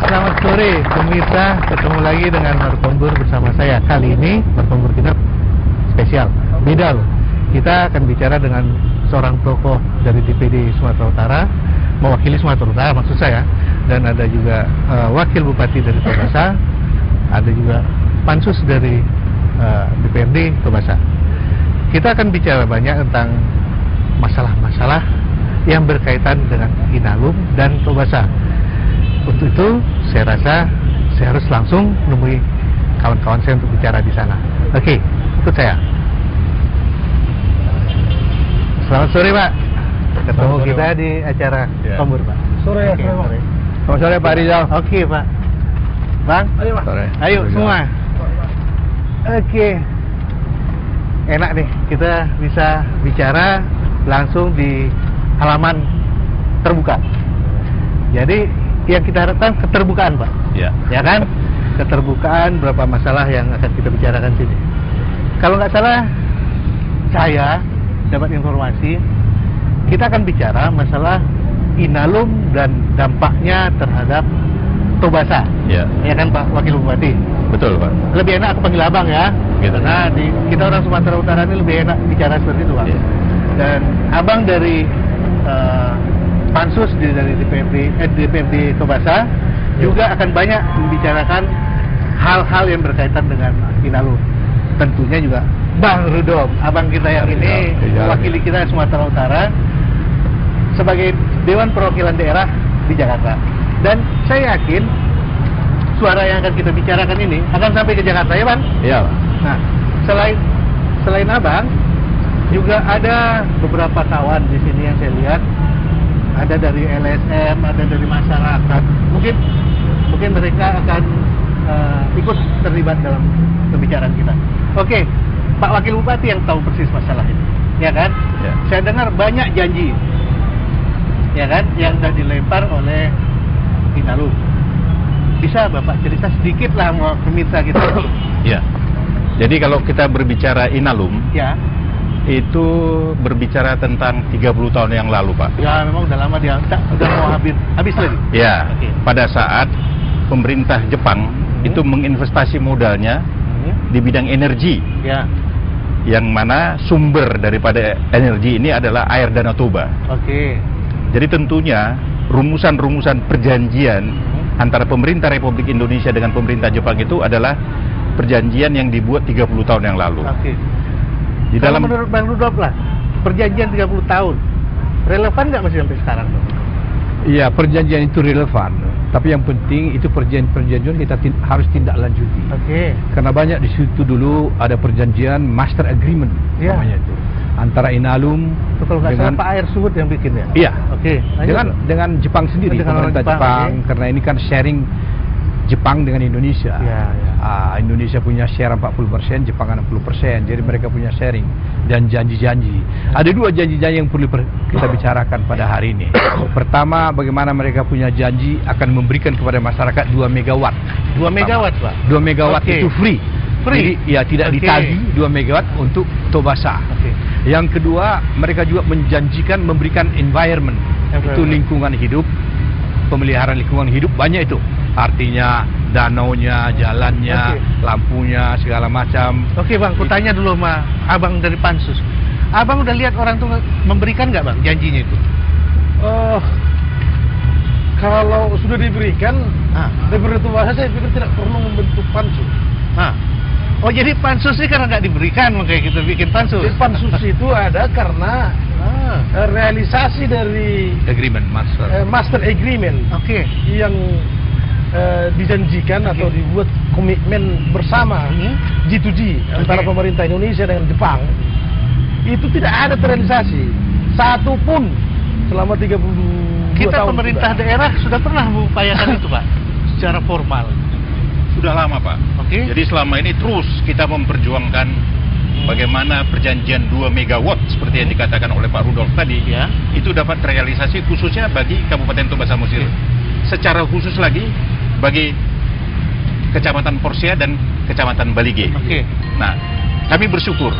selamat sore pemirsa. Ketemu lagi dengan Narkombur bersama saya. Kali ini Narkombur kita spesial, beda loh. Kita akan bicara dengan seorang tokoh dari DPD Sumatera Utara, mewakili Sumatera Utara maksud saya. Dan ada juga wakil bupati dari Tobasa, ada juga pansus dari DPRD Tobasa. Kita akan bicara banyak tentang masalah-masalah yang berkaitan dengan Inalum dan Tobasa. Untuk itu, saya rasa saya harus langsung menemui kawan-kawan saya untuk bicara di sana. Oke, ikut saya. Selamat sore, Pak. Ketemu sore, kita Pak. Di acara Kombur, Pak. Sore, Oke, sore, Pak. sore. Selamat sore, Pak Rizal. Oke, Pak. Bang, Ayo, Pak. Ayo Sore. semua. Oke. Enak nih, kita bisa bicara langsung di halaman terbuka. Jadi yang kita harapkan keterbukaan, Pak. Ya. Ya kan? Keterbukaan berapa masalah yang akan kita bicarakan sini. Kalau nggak salah, saya dapat informasi kita akan bicara masalah Inalum dan dampaknya terhadap Tobasa. Ya. Ya kan, Pak Wakil Bupati? Betul, Pak. Lebih enak aku panggil abang ya. Gitu. Karena kita orang Sumatera Utara ini lebih enak bicara seperti itu, Pak. Iya. Dan abang dari pansus dari DPRD Tobasa juga akan banyak membicarakan hal-hal yang berkaitan dengan Inalum. Tentunya juga Bang Rudolf, abang kita yang ini Iya. wakili kita Sumatera Utara sebagai Dewan Perwakilan Daerah di Jakarta. Dan saya yakin suara yang akan kita bicarakan ini akan sampai ke Jakarta, ya Bang? Iya, Pak. Nah, selain abang, juga ada beberapa kawan di sini yang saya lihat. Ada dari LSM, ada dari masyarakat. Mungkin mereka akan ikut terlibat dalam pembicaraan kita. Oke, Pak Wakil Bupati yang tahu persis masalah ini, ya kan? Ya. Saya dengar banyak janji, ya kan, yang sudah dilempar oleh Inalum. Bisa Bapak cerita sedikit lah sama pemirsa kita? Ya. Jadi kalau kita berbicara Inalum, Ya. itu berbicara tentang 30 tahun yang lalu, Pak. Ya, memang udah lama diangkat, udah mau habis lagi. Ya. Oke. Pada saat pemerintah Jepang itu menginvestasi modalnya di bidang energi, Ya, yang mana sumber daripada energi ini adalah air Danau Toba. oke. Jadi tentunya rumusan-rumusan perjanjian antara pemerintah Republik Indonesia dengan pemerintah Jepang itu adalah perjanjian yang dibuat 30 tahun yang lalu. Oke. Di Kalau dalam menurut Bang Rudolf lah, perjanjian 30 tahun relevan nggak masih sampai sekarang? Iya, perjanjian itu relevan. Tapi yang penting itu perjanjian kita harus tindak lanjuti. Oke. Karena banyak di situ dulu ada perjanjian master agreement Iya. namanya itu. Antara Inalum Itu kalau nggak salah Pak Air Suhut yang bikin ya? iya, Oke. lanjut. dengan Jepang sendiri, Dengan orang pemerintah Jepang, Jepang, oke. karena ini kan sharing Jepang dengan Indonesia. Iya, iya. Indonesia punya share 40%, Jepang 60%. Jadi mereka punya sharing dan janji-janji. Ada dua janji-janji yang perlu kita bicarakan pada hari ini. Pertama, bagaimana mereka punya janji akan memberikan kepada masyarakat 2 megawatt. 2 megawatt, Pak. 2 megawatt Oke. itu free. Free? Jadi ya tidak Oke. ditagih 2 megawatt untuk Tobasa. Oke. Yang kedua, mereka juga menjanjikan memberikan environment. Itu lingkungan hidup, pemeliharaan lingkungan hidup banyak itu. Artinya danaunya, jalannya, Oke. lampunya, segala macam. Oke Bang, aku tanya dulu sama Abang dari Pansus. Abang udah lihat orang tuh memberikan nggak Bang janjinya itu? Kalau sudah diberikan, Ah. bahasa saya pikir tidak perlu membentuk pansus. Ah. Oh jadi pansus ini karena nggak diberikan makanya kita bikin pansus. Jadi pansus itu ada karena realisasi dari Agreement master. master agreement Oke. yang dijanjikan atau dibuat komitmen bersama G2G antara Oke. pemerintah Indonesia dengan Jepang, itu tidak ada terrealisasi satu pun selama 32 Kita tahun pemerintah sudah. daerah sudah pernah mengupayakan itu Pak, secara formal. sudah lama, Pak. Oke. Jadi selama ini terus kita memperjuangkan bagaimana perjanjian 2 megawatt seperti yang dikatakan oleh Pak Rudolf tadi, Ya. itu dapat terrealisasi khususnya bagi Kabupaten Toba Samosir. Secara khusus lagi bagi Kecamatan Porsia dan Kecamatan Balige. Oke. Nah, kami bersyukur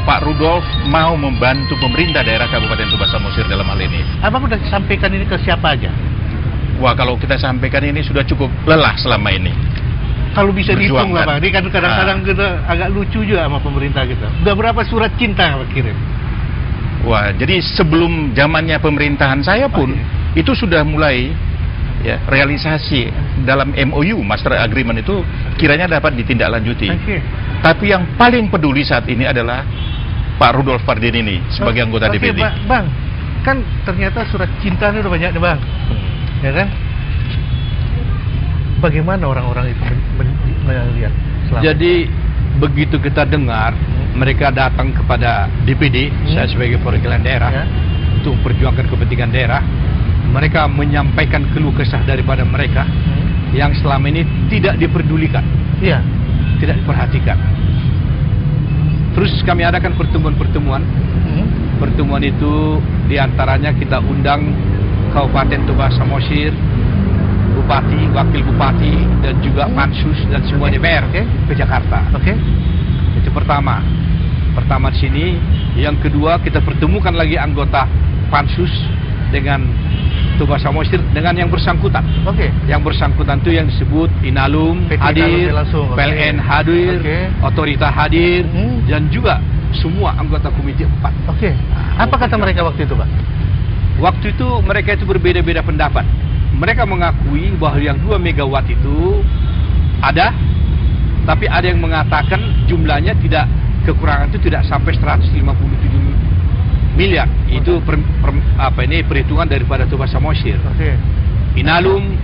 Pak Rudolf mau membantu pemerintah daerah Kabupaten Toba Samosir dalam hal ini. Abang udah sampaikan ini ke siapa aja? Wah, kalau kita sampaikan ini sudah cukup lelah selama ini. Kalau bisa dihitung lah Berjuangkan. Bang, ini kan kadang-kadang kita agak lucu juga sama pemerintah kita. Udah berapa surat cinta yang kirim? Wah, jadi sebelum zamannya pemerintahan saya pun itu sudah mulai ya realisasi dalam MOU Master Agreement itu kiranya dapat ditindaklanjuti. Oke. Tapi yang paling peduli saat ini adalah Pak Rudolf Pardini sebagai anggota DPD. Bang, kan ternyata surat cinta ini udah banyak nih Bang, ya kan? Bagaimana orang-orang itu melihat? Jadi begitu kita dengar mereka datang kepada DPD, saya sebagai perwakilan daerah untuk memperjuangkan kepentingan daerah, mereka menyampaikan keluh kesah daripada mereka yang selama ini tidak diperdulikan, tidak diperhatikan. Terus kami adakan pertemuan-pertemuan. Pertemuan itu diantaranya kita undang Kabupaten Toba Samosir, Bupati, Wakil Bupati, dan juga Pansus dan semua DPR ke Jakarta. Itu pertama di sini. Yang kedua, kita pertemukan lagi anggota Pansus dengan Toba Samosir dengan yang bersangkutan. Yang bersangkutan itu yang disebut Inalum hadir, PLN hadir, Otorita hadir, dan juga semua anggota Komisi 4. Apa kata mereka waktu itu, Pak? Waktu itu mereka itu berbeda-beda pendapat. Mereka mengakui bahwa yang 2 megawatt itu ada, tapi ada yang mengatakan jumlahnya tidak, kekurangan itu tidak sampai 157 miliar. Itu perhitungan daripada Toba Samosir. Inalum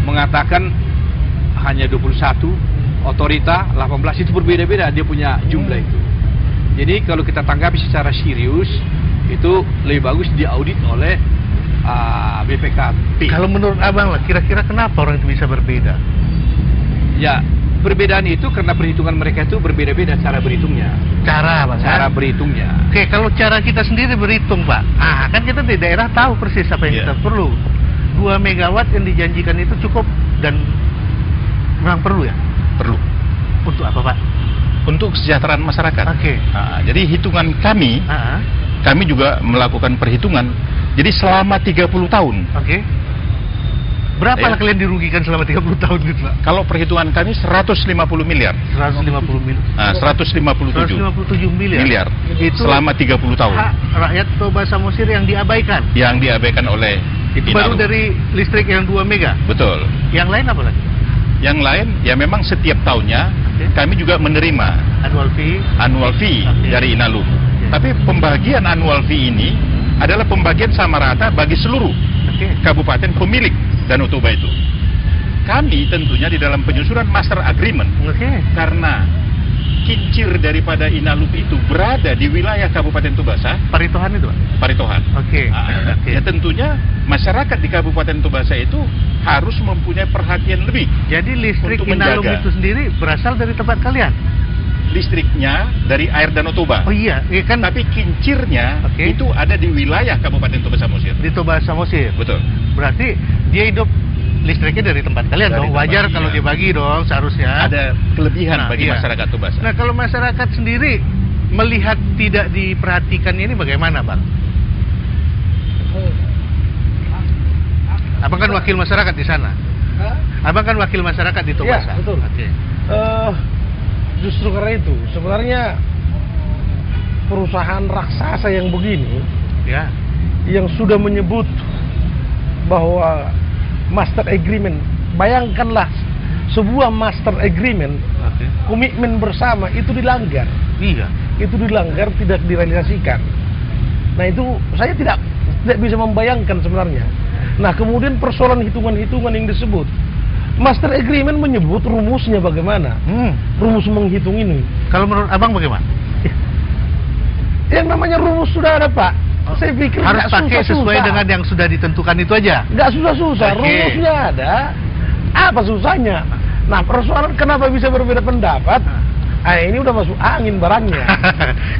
mengatakan hanya 21, Otorita 18, itu berbeda-beda dia punya jumlah itu. Jadi kalau kita tanggapi secara serius, itu lebih bagus diaudit oleh BPKP. Kalau menurut Abang lah, kira-kira kenapa orang itu bisa berbeda? Ya, perbedaan itu karena perhitungan mereka itu berbeda-beda cara berhitungnya. Cara berhitungnya. Oke, kalau cara kita sendiri berhitung, Pak. Kan kita di daerah tahu persis apa yang kita perlu. 2 megawatt yang dijanjikan itu cukup dan memang perlu ya? Perlu. Untuk apa, Pak? Untuk kesejahteraan masyarakat. Jadi hitungan kami, kami juga melakukan perhitungan. Jadi selama 30 tahun. Berapa lah kalian dirugikan selama 30 tahun itu, Pak? Kalau perhitungan kami 150 miliar. 150 miliar. 157 miliar. Itu selama 30 tahun. Hak rakyat Toba Samosir yang diabaikan. Yang diabaikan oleh itu Inalum. baru dari listrik yang 2 mega. Betul. Yang lain apa lagi? Yang lain ya memang setiap tahunnya kami juga menerima annual fee dari Inalum. Tapi pembagian annual fee ini adalah pembagian sama rata bagi seluruh kabupaten pemilik Danau Toba itu. Kami tentunya di dalam penyusunan Master Agreement, karena kincir daripada Inalum itu berada di wilayah Kabupaten Tobasa. Paritohan itu, Pak? Paritohan. Ya tentunya masyarakat di Kabupaten Tobasa itu harus mempunyai perhatian lebih. Jadi listrik Inalum itu sendiri berasal dari tempat kalian? Listriknya dari air Danau Toba. Oh iya, kan. Tapi kincirnya itu ada di wilayah Kabupaten Toba Samosir. Di Toba Samosir. Betul. Berarti dia hidup listriknya dari tempat kalian dari dong. Wajar kalau dia bagi dong, seharusnya. Ada kelebihan bagi masyarakat Tobasa. Nah, kalau masyarakat sendiri melihat tidak diperhatikan ini bagaimana, Bang? Abang kan wakil masyarakat di sana. Abang kan wakil masyarakat di Tobasa. Ya, betul. Justru karena itu sebenarnya perusahaan raksasa yang begini, yang sudah menyebut bahwa Master Agreement, bayangkanlah sebuah Master Agreement, komitmen bersama itu dilanggar. Itu dilanggar, tidak direalisasikan. Nah itu saya tidak bisa membayangkan sebenarnya. Nah kemudian persoalan hitungan-hitungan yang disebut, Master Agreement menyebut rumusnya bagaimana, rumus menghitung ini. Kalau menurut Abang bagaimana? Yang namanya rumus sudah ada, Pak. Saya pikir harus pakai sesuai dengan yang sudah ditentukan itu aja. Nggak susah-susah, rumusnya ada. Apa susahnya? Nah persoalan kenapa bisa berbeda pendapat? Ini udah masuk angin barangnya.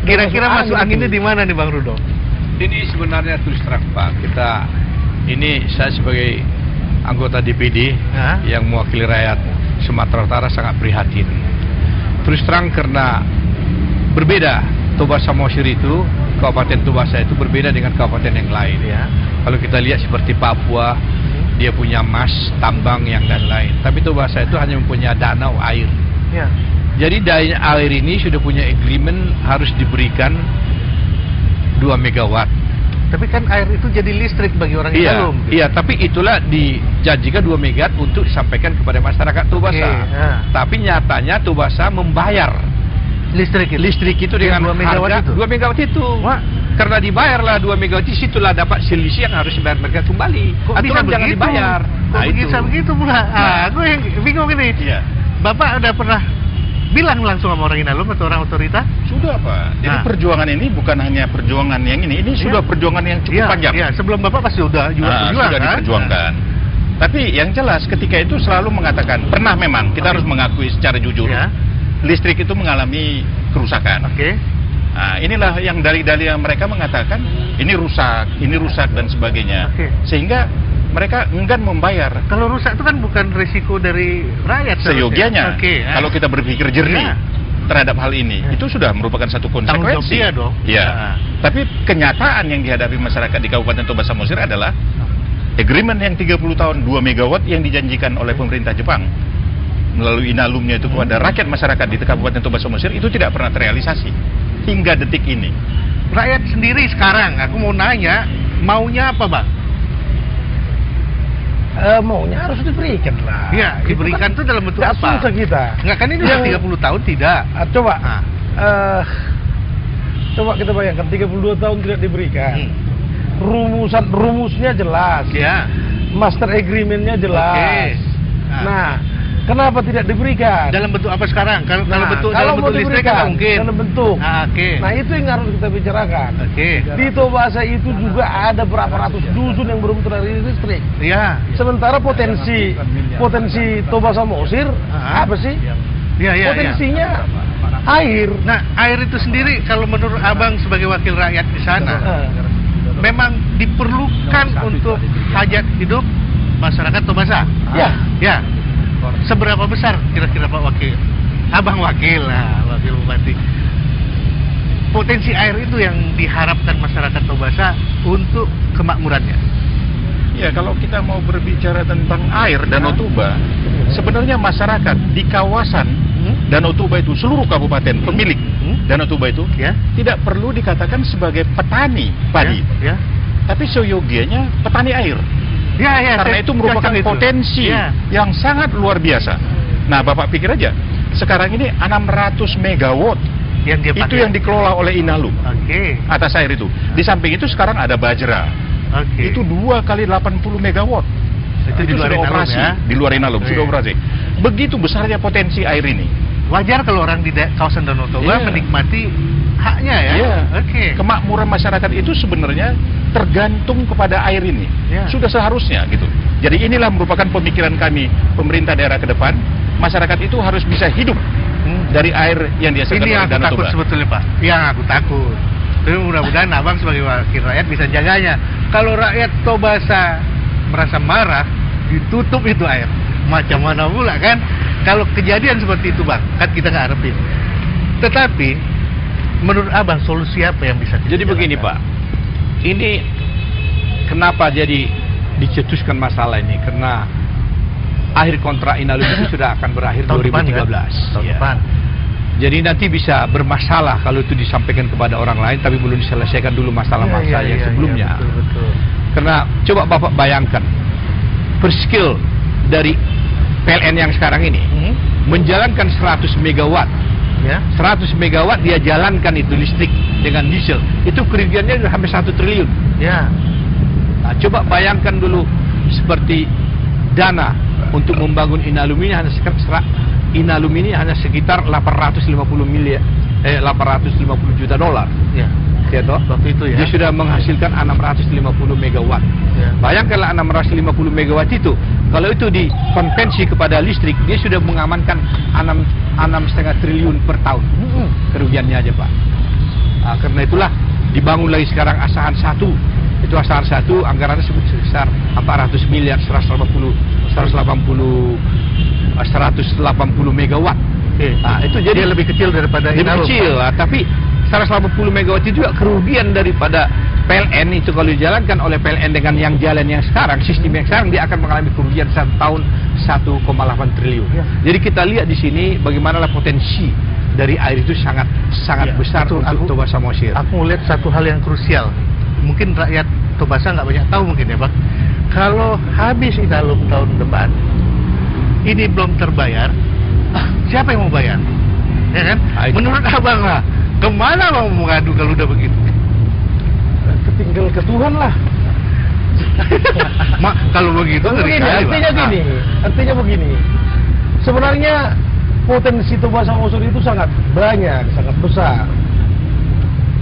Kira-kira masuk anginnya di mana nih, Bang Rudo? Ini sebenarnya terus terang, Pak. Saya sebagai anggota DPD yang mewakili rakyat Sumatera Utara sangat prihatin. Terus terang karena berbeda. Toba Samosir itu, Kabupaten Tobasa itu berbeda dengan kabupaten yang lain. Kalau kita lihat seperti Papua, dia punya emas, tambang yang dan lain. Tapi Tobasa itu hanya mempunyai danau air. Ya. Jadi daya air ini sudah punya agreement harus diberikan 2 megawatt. Tapi kan air itu jadi listrik bagi orang Inalum. Iya, tapi itulah dijanjikan 2 megawatt untuk disampaikan kepada masyarakat Tobasa. Tapi nyatanya Tobasa membayar Listrik itu dengan 2 megawatt harga itu. 2 megawatt itu. Wah. Karena dibayarlah 2 megawatt, situlah dapat selisih yang harus dibayar mereka kembali. Kok bisa Aturan jangan begitu? dibayar. Kok bisa begitu pula? Aku yang bingung ini. Iya. Bapak udah pernah bilang langsung sama orang Inalum atau orang otorita? Sudah, Pak. Jadi perjuangan ini bukan hanya perjuangan yang ini sudah perjuangan yang cukup panjang. Iya, sebelum Bapak pasti udah berjuang sudah kan? diperjuangkan. Tapi yang jelas ketika itu selalu mengatakan, pernah memang kita harus mengakui secara jujur, listrik itu mengalami kerusakan. Nah, inilah yang dalih-dalih yang mereka mengatakan ini rusak dan sebagainya. Sehingga mereka enggan membayar. Kalau rusak itu kan bukan risiko dari rakyat. Seyogianya. Kalau kita berpikir jernih terhadap hal ini, itu sudah merupakan satu konsekuensi. Dong. Ya. Tapi kenyataan yang dihadapi masyarakat di Kabupaten Tobasa Mosir adalah agreement yang 30 tahun 2 megawatt yang dijanjikan oleh pemerintah Jepang melalui Inalumnya itu kepada rakyat masyarakat di Kabupaten Tobasa Mosir itu tidak pernah terrealisasi hingga detik ini. Rakyat sendiri sekarang, aku mau nanya, maunya apa, Bang? Maunya harus diberikan lah. Iya, diberikan itu dalam bentuk apa? apa? Susah kita. Enggak kan ini udah 30 tahun tidak. Coba kita bayangkan 32 tahun tidak diberikan. Rumusnya jelas. Ya. Master agreement-nya jelas. Nah, kenapa tidak diberikan? Dalam bentuk apa sekarang? Kalau bentuk listrik kan mungkin. Dalam bentuk. Nah, itu yang harus kita bicarakan. Di Tobasa itu juga ada berapa ratus dusun yang belum teraliri listrik. Iya. Sementara potensi Tobasa Mosir apa sih? Potensinya air. Nah, air itu sendiri kalau menurut Abang sebagai wakil rakyat di sana, memang diperlukan untuk hajat hidup masyarakat Tobasa. Ya. Seberapa besar kira-kira Pak Wakil? Abang wakil bupati. Potensi air itu yang diharapkan masyarakat Tobasa untuk kemakmurannya. Ya, kalau kita mau berbicara tentang air Danau Toba, sebenarnya masyarakat di kawasan Danau Toba itu, seluruh kabupaten pemilik Danau Toba itu tidak perlu dikatakan sebagai petani padi, tapi seyogianya petani air. Karena itu merupakan potensi yang sangat luar biasa. Nah, Bapak pikir aja, sekarang ini 600 megawatt yang itu yang dikelola oleh Inalum atas air itu. Di samping itu sekarang ada Bajra. Itu 2 kali 80 megawatt. Itu sudah operasi di luar Inalum, sudah operasi. Begitu besarnya potensi air ini. Wajar kalau orang di kawasan Danau Toba menikmati haknya Kemakmuran masyarakat itu sebenarnya tergantung kepada air ini. Sudah seharusnya gitu. Jadi inilah merupakan pemikiran kami pemerintah daerah ke depan. Masyarakat itu harus bisa hidup dari air yang dihasilkan oleh Danau Toba. Ini yang aku takut sebetulnya, Pak. Yang aku takut. Tapi mudah-mudahan Abang sebagai wakil rakyat bisa jaganya. Kalau rakyat Tobasa merasa marah, ditutup itu air. Macam mana pula kan? Kalau kejadian seperti itu, Bang, kan kita nggak harapin. Tetapi menurut Abang solusi apa yang bisa kita Jadi begini, Pak. Ini kenapa jadi dicetuskan masalah ini? Karena akhir kontrak Inalum itu sudah akan berakhir 2013. Tahun depan. Jadi nanti bisa bermasalah kalau itu disampaikan kepada orang lain tapi belum diselesaikan dulu masalah yang sebelumnya. Betul. Karena coba Bapak bayangkan perskill dari PLN yang sekarang ini menjalankan 100 megawatt. 100 megawatt dia jalankan itu listrik dengan diesel. Itu kerugiannya sudah hampir 1 triliun. Nah, coba bayangkan dulu seperti dana untuk membangun Inalum ini hanya sekitar 850 juta dolar. Waktu itu dia sudah menghasilkan 650 megawatt. Bayangkanlah 650 megawatt itu, kalau itu dikonvensi kepada listrik, dia sudah mengamankan 6,5 triliun per tahun kerugiannya aja, Pak. Nah, karena itulah dibangun lagi sekarang Asahan 1. Itu Asahan 1 anggarannya sebesar 400 miliar 180 megawatt. Nah, itu jadi lebih kecil daripada Inalum. Lebih kecil, tapi 180 megawatt itu juga kerugian daripada PLN itu kalau dijalankan oleh PLN dengan yang jalan yang sekarang, sistem yang sekarang, dia akan mengalami kerugian satu tahun 1,8 triliun. Jadi kita lihat di sini bagaimanalah potensi dari air itu sangat besar untuk Toba Samosir. Aku melihat satu hal yang krusial. Mungkin rakyat Tobasa nggak banyak tahu mungkin ya, Pak. Kalau habis Inalum tahun depan, ini belum terbayar, siapa yang mau bayar? Ya kan? Menurut abang lah, kemana mau mengadu kalau udah begitu? Ketinggal ke Tuhan lah. Kalau begitu artinya begini. Sebenarnya potensi Toba Samosir itu sangat banyak, sangat besar.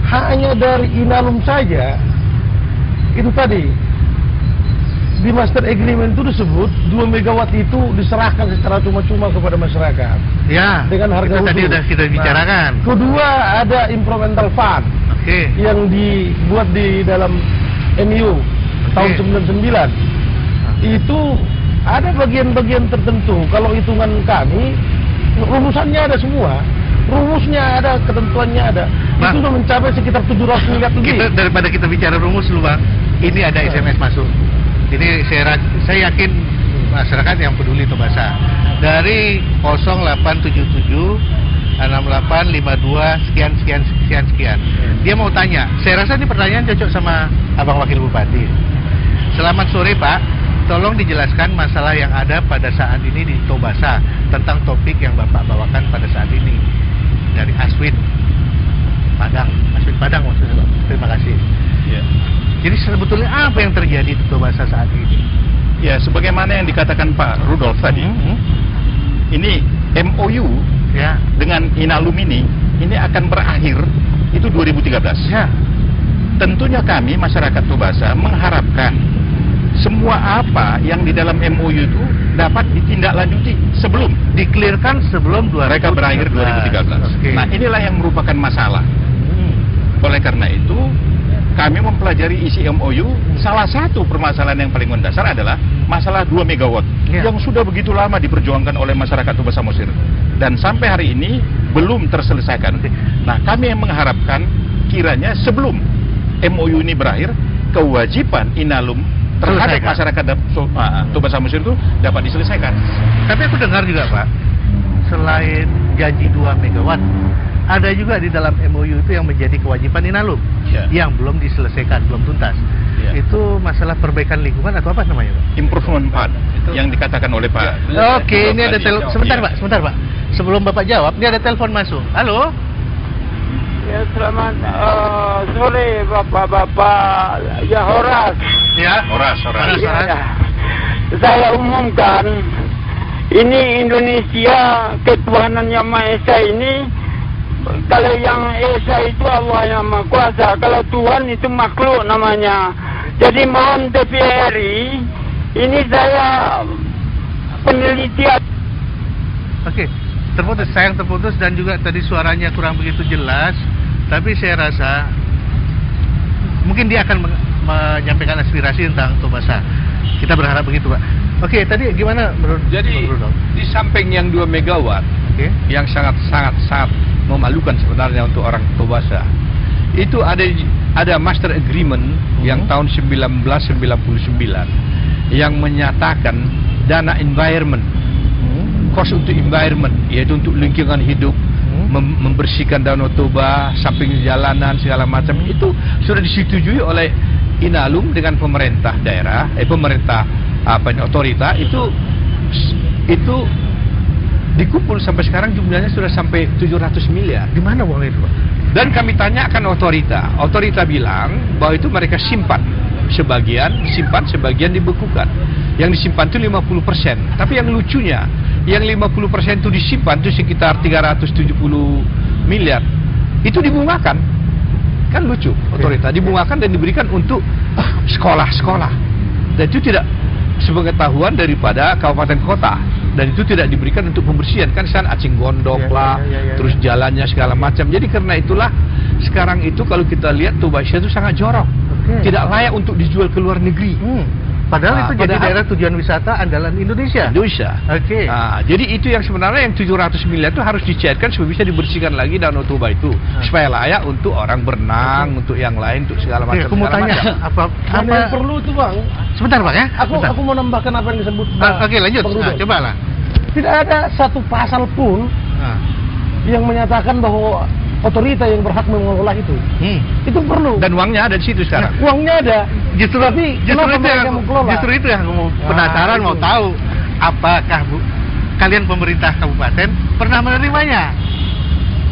Hanya dari Inalum saja, itu tadi di Master Agreement itu disebut 2 megawatt itu diserahkan secara cuma-cuma kepada masyarakat. Ya. Dengan harga tadi sudah kita bicarakan. Kedua, ada Implemental Fund. Yang dibuat di dalam MU tahun 99. Itu ada bagian-bagian tertentu. Kalau hitungan kami, rumusannya ada semua. Rumusnya ada, ketentuannya ada. Itu sudah mencapai sekitar 700 miliar lebih. Daripada kita bicara rumus lu, Bang, ini ada SMS masuk. Ini saya yakin masyarakat yang peduli Tobasa. Dari 0877 6852 sekian. Dia mau tanya. Saya rasa ini pertanyaan cocok sama Abang Wakil Bupati. Selamat sore, Pak. Tolong dijelaskan masalah yang ada pada saat ini di Tobasa tentang topik yang Bapak bawakan pada saat ini. Dari Aswin Padang maksudnya, Pak. Terima kasih. Ya. Jadi sebetulnya apa yang terjadi di Tobasa saat ini? Ya, sebagaimana yang dikatakan Pak Rudolf tadi, ini MOU ya dengan Inalum ini akan berakhir itu 2013. Ya. Tentunya kami masyarakat Tobasa mengharapkan semua apa yang di dalam MOU itu dapat ditindaklanjuti sebelum di-clearkan sebelum mereka berakhir 2013. Nah, inilah yang merupakan masalah. Oleh karena itu, kami mempelajari isi MOU. Salah satu permasalahan yang paling mendasar adalah masalah 2 megawatt yang sudah begitu lama diperjuangkan oleh masyarakat Toba Samosir dan sampai hari ini belum terselesaikan. Nah, kami yang mengharapkan kiranya sebelum MOU ini berakhir, kewajiban Inalum terhadap masyarakat Toba Samosir itu dapat diselesaikan. Tapi aku dengar juga, Pak, selain janji 2 megawatt, ada juga di dalam MOU itu yang menjadi kewajiban Inalum yang belum diselesaikan, belum tuntas. Itu masalah perbaikan lingkungan atau apa namanya, Pak? Improvement Fund yang dikatakan oleh Pak. Oke, ini ada telepon. Sebentar, Pak. Sebelum Bapak jawab, ini ada telepon masuk. Halo? Ya, selamat sore Bapak-bapak. Ya, Horas. Ya, Horas. Ya. Saya umumkan, ini Indonesia ketuhanan Yang Maha Esa ini, kalau Yang Esa itu Allah yang Maha Kuasa, kalau Tuhan itu makhluk namanya. Jadi mohon TVRI, ini saya penelitian. Oke, terputus dan juga tadi suaranya kurang begitu jelas, tapi saya rasa mungkin dia akan menyampaikan aspirasi tentang Tobasa. Kita berharap begitu, Pak. Oke, tadi gimana menurut? Jadi di samping yang 2 megawatt, yang sangat memalukan sebenarnya untuk orang Tobasa, itu ada Master Agreement yang tahun 1999 yang menyatakan dana environment, cost untuk environment, yaitu untuk lingkungan hidup, membersihkan Danau Toba, samping jalanan segala macam, itu sudah disetujui oleh Inalum dengan pemerintah daerah, pemerintah otorita itu dikumpul sampai sekarang jumlahnya sudah sampai 700 miliar. Di mana uang itu, Pak? Dan kami tanyakan otorita bilang bahwa itu mereka simpan sebagian dibekukan. Yang disimpan itu 50%. Tapi yang lucunya, yang 50% itu disimpan itu sekitar 370 miliar. Itu dibungakan. Kan lucu, otorita dibungakan dan diberikan untuk sekolah-sekolah. Dan itu tidak sepengetahuan daripada kabupaten kota. Dan itu tidak diberikan untuk pembersihan. Kan sana acing gondok lah, terus jalannya segala macam. Jadi karena itulah sekarang itu kalau kita lihat Tobasa itu sangat jorok. Tidak layak untuk dijual ke luar negeri. Padahal itu jadi padahal- daerah tujuan wisata andalan Indonesia. Oke. Jadi itu yang sebenarnya yang 700 miliar itu harus dicairkan supaya bisa dibersihkan lagi Danau Toba itu supaya layak untuk orang berenang, untuk yang lain, untuk segala Oke, macam. aku mau segala tanya macam. Apa yang perlu itu bang? Sebentar Bang ya. Aku mau nambahkan apa yang disebut. Oke, lanjut. Bang Rudolf. Coba lah. Tidak ada satu pasal pun yang menyatakan bahwa otorita yang berhak mengelola itu. Itu perlu. Dan uangnya ada di situ sekarang. Nah, uangnya ada. Justru Tapi itu kenapa yang mereka mengelola? justru itu yang aku mau penasaran, mau itu. tahu apakah kalian pemerintah kabupaten pernah menerimanya?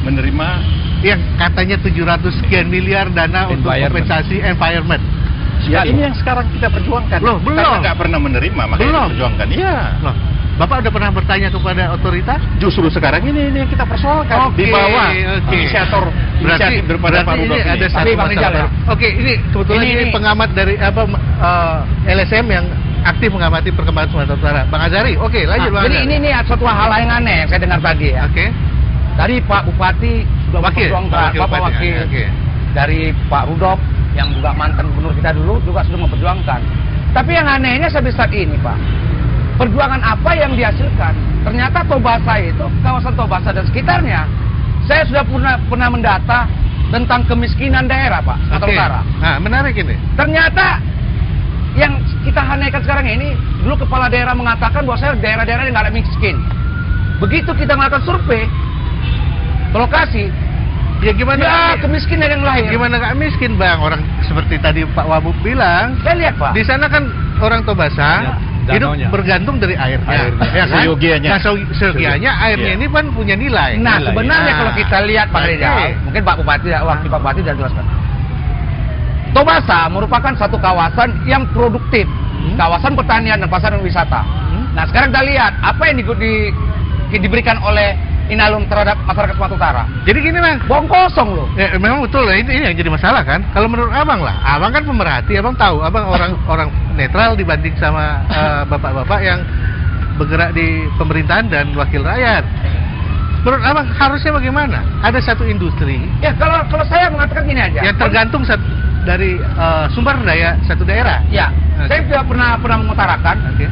Menerima Yang katanya 700 sekian miliar dana untuk Environment. kompensasi environment. ya ini yang sekarang kita perjuangkan. Loh, belum. Karena nggak pernah menerima, makanya Belum. kita perjuangkan. Iya. Loh, Bapak udah pernah bertanya kepada otoritas? Justru sekarang ini yang kita persoalkan Oke, di bawah oke. inisiator inisiatif daripada Pak ini Rudolf ada ini. satu Tapi Bang masalah Rizal, baru. Oke, ini kebetulan ini pengamat dari LSM yang aktif mengamati perkembangan Sumatera Utara. Bang Azari, oke, lanjut Bang Jadi Azari. ini suatu hal yang aneh yang saya dengar tadi ya. Oke. Tadi Pak Bupati sudah Wakil, memperjuangkan, Wakil Bapak Bupati, Wakil oke. dari Pak Rudolf yang juga mantan gubernur kita dulu juga sudah memperjuangkan. Tapi yang anehnya sampai saat ini Pak, perjuangan apa yang dihasilkan? Ternyata Tobasa itu, kawasan Tobasa dan sekitarnya, saya sudah pernah mendata tentang kemiskinan daerah Pak, Sumatera Oke. Utara. Nah, menarik ini. Ternyata yang kita hanaikan sekarang ini, dulu kepala daerah mengatakan bahwa saya daerah-daerah yang nggak ada miskin. Begitu kita melakukan survei ke lokasi, Ya gimana? ya kemiskinan yang lahir. Gimana nggak miskin Bang? Orang seperti tadi Pak Wabub bilang, Saya lihat Pak, di sana kan orang Tobasa Ya, hidup danaunya. bergantung dari airnya. Airnya. Ya kan? Seyogianya. Nah, seyogianya airnya Iya. ini kan punya nilai. nah Nilai. sebenarnya Nah, kalau kita lihat Pak oke. Rizal, mungkin Pak Bupati, Wakil Pak Bupati sudah jelaskan. Tobasa merupakan satu kawasan yang produktif, kawasan pertanian dan pasar wisata. Nah sekarang kita lihat apa yang diberikan oleh Inalum terhadap masyarakat Sumatera Utara. Jadi gini Bang, Bohong kosong loh. ya, memang betul lah, ini yang jadi masalah kan. Kalau menurut Abang lah, Abang kan pemerhati, Abang tahu, Abang orang netral dibanding sama bapak-bapak yang bergerak di pemerintahan dan wakil rakyat. Menurut Abang harusnya bagaimana? Ada satu industri Ya kalau saya mengatakan gini aja. yang tergantung dari sumber daya satu daerah. Ya, Oke. saya juga pernah mengutarakan. Oke.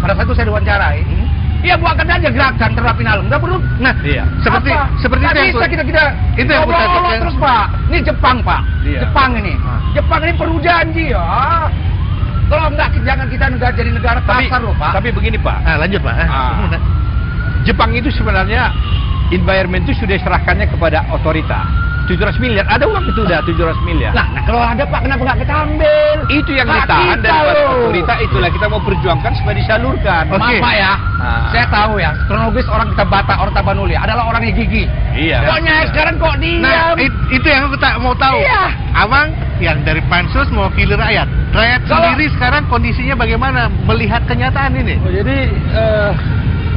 Pada saat itu saya diwawancarai. Iya buatkan aja gerakan terhadap Inalum. Nggak perlu. Nah, Iya. seperti Apa? seperti Nggak itu bisa kita itu yang ngobrol kutakutin. terus Pak. Ini Jepang Pak. Iya. Jepang ini. Jepang ini perlu janji ya. Kalau enggak jangan kita jadi negara kasar loh Pak. Tapi begini Pak, Ah, lanjut Pak. Jepang itu sebenarnya environment itu sudah serahkannya kepada otorita. 700 miliar, ada uang itu udah 700 miliar. Nah, kalau ada Pak kenapa nggak kita ambil? Itu yang Hak ditahan kita dari loh. otorita, itulah kita mau perjuangkan supaya disalurkan. Oke. Maaf Pak ya, saya tahu ya, kronologis orang kita Batak, orang Tapanuli adalah orang yang gigi. Iya. Kok Nyai sekarang kok diam? Nah, itu yang aku tak mau tahu. Iya. Abang yang dari pansus mewakili rakyat. Rakyat Kalau- sendiri sekarang kondisinya bagaimana melihat kenyataan ini? Oh, jadi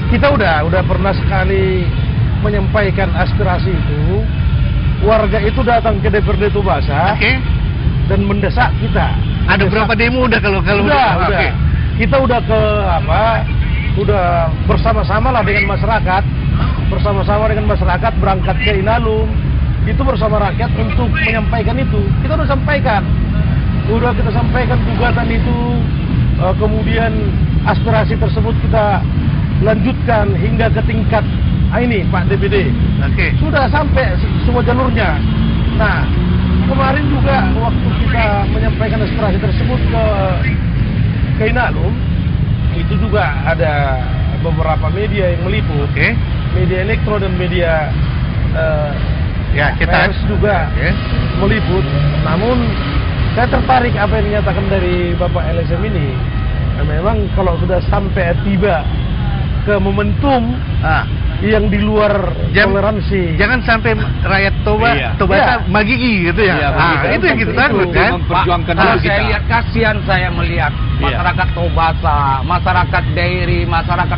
kita udah pernah sekali menyampaikan aspirasi itu. Warga itu datang ke DPRD Tobasa Oke. dan mendesak kita. Ada berapa demo udah kalau Udah. Oke. Kita udah udah bersama-sama lah dengan masyarakat, berangkat ke Inalum, itu bersama rakyat untuk menyampaikan itu. Kita udah sampaikan, kita sampaikan gugatan itu, kemudian aspirasi tersebut kita lanjutkan hingga ke tingkat ini Pak DPD. Oke. Sudah sampai semua jalurnya. Nah, kemarin juga waktu kita menyampaikan aspirasi tersebut ke Inalum, itu juga ada beberapa media yang meliput, Oke. media elektro dan media Ya, kita pers juga Oke. meliput. Namun saya tertarik apa yang dinyatakan dari Bapak LSM ini. Nah, memang kalau sudah sampai tiba ke momentum yang di luar toleransi. Jangan sampai rakyat Iya. Tobasa Iya. magigi gitu ya. Iya, begitu. Itu yang kita Itu. takut kan. Memperjuangkan Kalau dulu saya kita. lihat kasihan saya melihat masyarakat Tobasa, masyarakat Dairi, masyarakat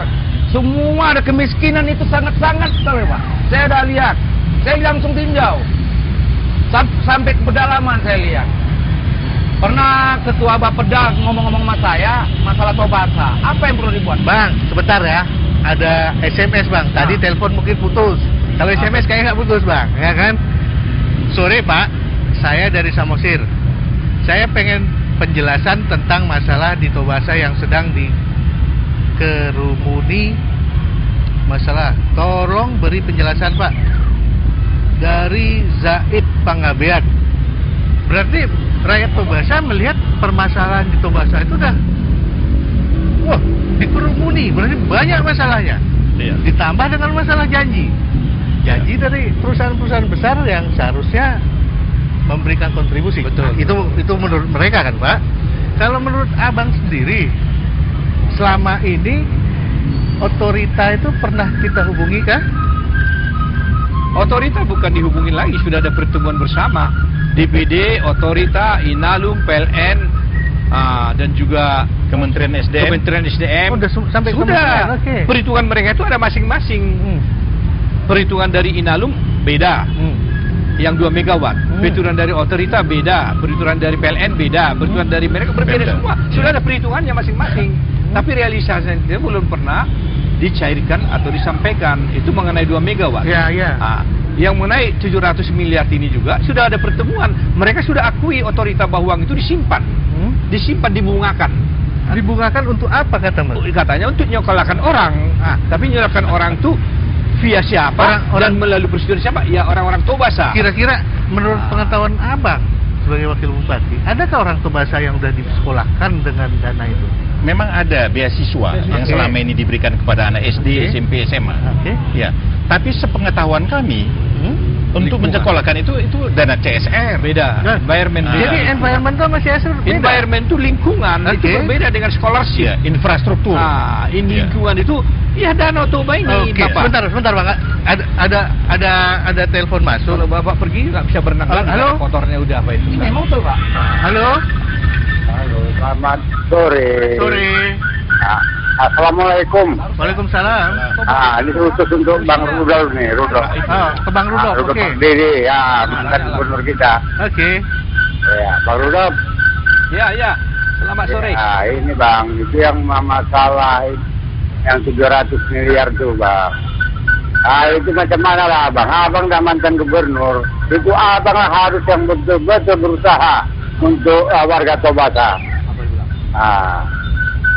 semua ada kemiskinan itu sangat-sangat tahu ya, Pak. Saya udah lihat, saya langsung tinjau sampai ke pedalaman saya lihat. Pernah ketua Bapeda ngomong-ngomong sama saya masalah Tobasa. Apa yang perlu dibuat? Bang, sebentar ya. Ada SMS Bang. Tadi telepon mungkin putus. Kalau SMS kayaknya nggak putus Bang, ya kan? Sore Pak, saya dari Samosir. Saya pengen penjelasan tentang masalah di Tobasa yang sedang dikerumuni masalah. Tolong beri penjelasan, Pak. Dari Zaid Pangabean. Berarti rakyat Tobasa melihat permasalahan di Tobasa itu udah wah, dikerumuni, berarti banyak masalahnya. Iya. Ditambah dengan masalah janji dari perusahaan-perusahaan besar yang seharusnya memberikan kontribusi. Betul. Itu menurut mereka kan, Pak. Kalau menurut Abang sendiri, selama ini otorita itu pernah kita hubungi kah? Otorita bukan dihubungin lagi, sudah ada pertemuan bersama. DPD, otorita, Inalum, PLN, dan juga Kementerian SDM. Oh, udah sampai sudah. Kementerian, oke. Perhitungan mereka itu ada masing-masing. Perhitungan dari Inalum beda. Yang 2 megawatt. Perhitungan dari otorita beda. Perhitungan dari PLN beda. Perhitungan dari mereka berbeda semua. Sudah ada perhitungannya masing-masing. Tapi realisasinya itu belum pernah dicairkan atau disampaikan. Itu mengenai 2 megawatt. Ya. Yang mengenai 700 miliar ini juga sudah ada pertemuan. Mereka sudah akui otorita Bahuang itu disimpan. Disimpan, dibungakan. Dibungakan untuk apa kata Mas? Katanya untuk nyokolahkan orang. Tapi nyokolahkan orang itu via siapa dan melalui prosedur siapa? Ya orang-orang Tobasa. Kira-kira menurut pengetahuan Abang sebagai wakil bupati, adakah orang Tobasa yang sudah disekolahkan dengan dana itu? Memang ada beasiswa yang selama ini diberikan kepada anak SD, SMP, SMA. Ya. Tapi sepengetahuan kami, untuk menyekolahkan itu dana CSR. Beda. Environment beda. Jadi environment itu masih CSR beda. Environment itu lingkungan, itu berbeda dengan scholarship. Ya, infrastruktur. Ini lingkungan itu ya Danau Toba ini, Bapak. Sebentar Bang. Ada telepon masuk. Kalau Bapak pergi nggak bisa berenang lagi. Halo? Kotornya udah apa itu? Ini motor, Pak. Halo, Selamat sore. Assalamualaikum. Waalaikumsalam. Ini khusus untuk Bang Rudolf nih, Rudolf. Ke Bang Rudolf, oke. Dede, mantan gubernur kita. Oke. Ya, Bang Rudolf. Ya. Selamat sore. Ini Bang, itu yang masalah yang 700 miliar tuh, Bang. Itu macam mana lah, Bang? Abang udah mantan gubernur. Itu Abang harus yang betul-betul berusaha untuk warga Tobasa.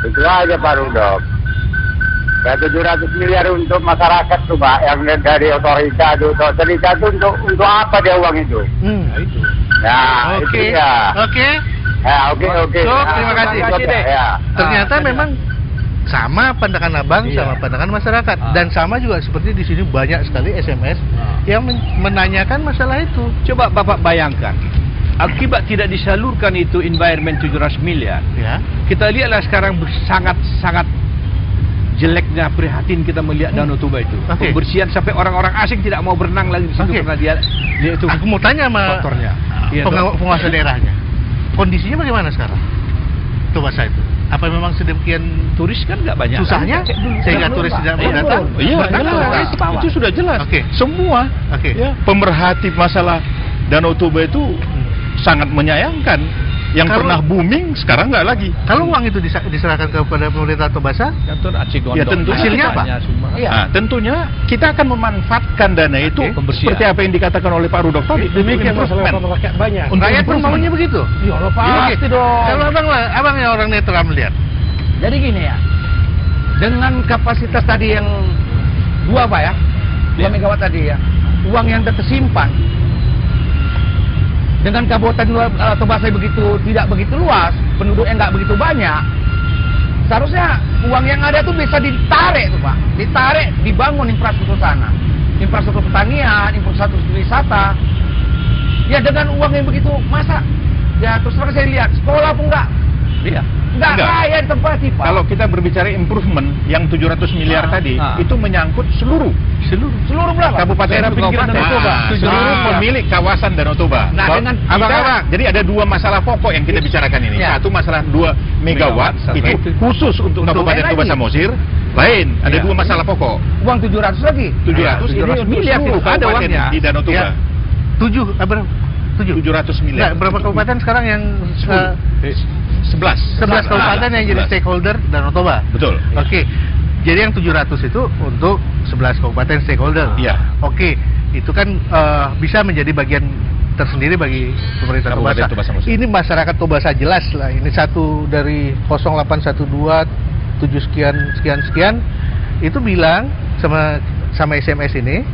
Itu aja Pak Rudolf. Ya 700 miliar untuk masyarakat tuh Pak, yang dari otorita itu. Otorita itu untuk apa dia uang itu? Itu. Ya, Oke. itu ya. Oke. Ya, oke. So, terima kasih. Ya. Ternyata memang sama pandangan Abang sama pandangan masyarakat, dan sama juga seperti di sini banyak sekali SMS yang menanyakan masalah itu. Coba Bapak bayangkan, akibat tidak disalurkan itu environment 700 miliar. Ya. Kita lihatlah sekarang sangat jeleknya, prihatin kita melihat Danau Toba itu. Pembersihan sampai orang-orang asing tidak mau berenang lagi di situ karena dia itu. Aku mau tanya sama kotornya. Penguasa daerahnya. Kondisinya bagaimana sekarang? Tobasa itu. Apa memang sedemikian turis kan nggak banyak? Susahnya sehingga turis tidak mau datang? Iya, itu sudah jelas. Semua pemerhati masalah Danau Toba itu sangat menyayangkan. Yang pernah booming sekarang nggak lagi. Kalau uang itu diserahkan kepada pemerintah Tobasa, ya tentu hasilnya apa? Nah, tentunya kita akan memanfaatkan dana itu seperti apa yang dikatakan oleh Pak Rudolf tadi. Demikian masalah rakyat banyak. Rakyat pun maunya begitu. Ya Allah, pasti dong. Kalau abang yang orang netral melihat. Jadi gini ya, dengan kapasitas tadi yang 2 Pak ya, 2 megawatt tadi ya, uang yang tersimpan dengan kabupaten Tobasa begitu tidak begitu luas, penduduknya nggak begitu banyak, seharusnya uang yang ada tuh bisa ditarik tuh Pak, ditarik, dibangun infrastruktur sana, infrastruktur pertanian, infrastruktur wisata. Ya dengan uang yang begitu, masa ya terus terang saya lihat sekolah pun nggak kaya tempat sih Pak. Kalau kita berbicara improvement yang 700 miliar tadi, itu menyangkut seluruh berapa? Kabupaten pinggiran Danau Toba, seluruh pemilik kawasan Danau Toba. Nah, dengan jadi ada 2 masalah pokok yang kita bicarakan ini. Satu masalah 2 megawatt itu khusus untuk Kabupaten Toba Samosir. Lain, ada 2 masalah pokok. Uang 700 lagi. 700 ini untuk miliar seluruh ada kabupaten uangnya di Danau Toba. 700 miliar. Berapa kabupaten sekarang yang 11 kabupaten yang jadi stakeholder Danau Toba? Betul. Oke. Jadi yang 700 itu untuk 11 kabupaten stakeholder. Iya. Oke, itu kan bisa menjadi bagian tersendiri bagi pemerintah Kabupaten Tobasa. Tobasa. Ini masyarakat Tobasa jelas lah. Ini satu dari 0812 7 sekian itu bilang sama SMS ini,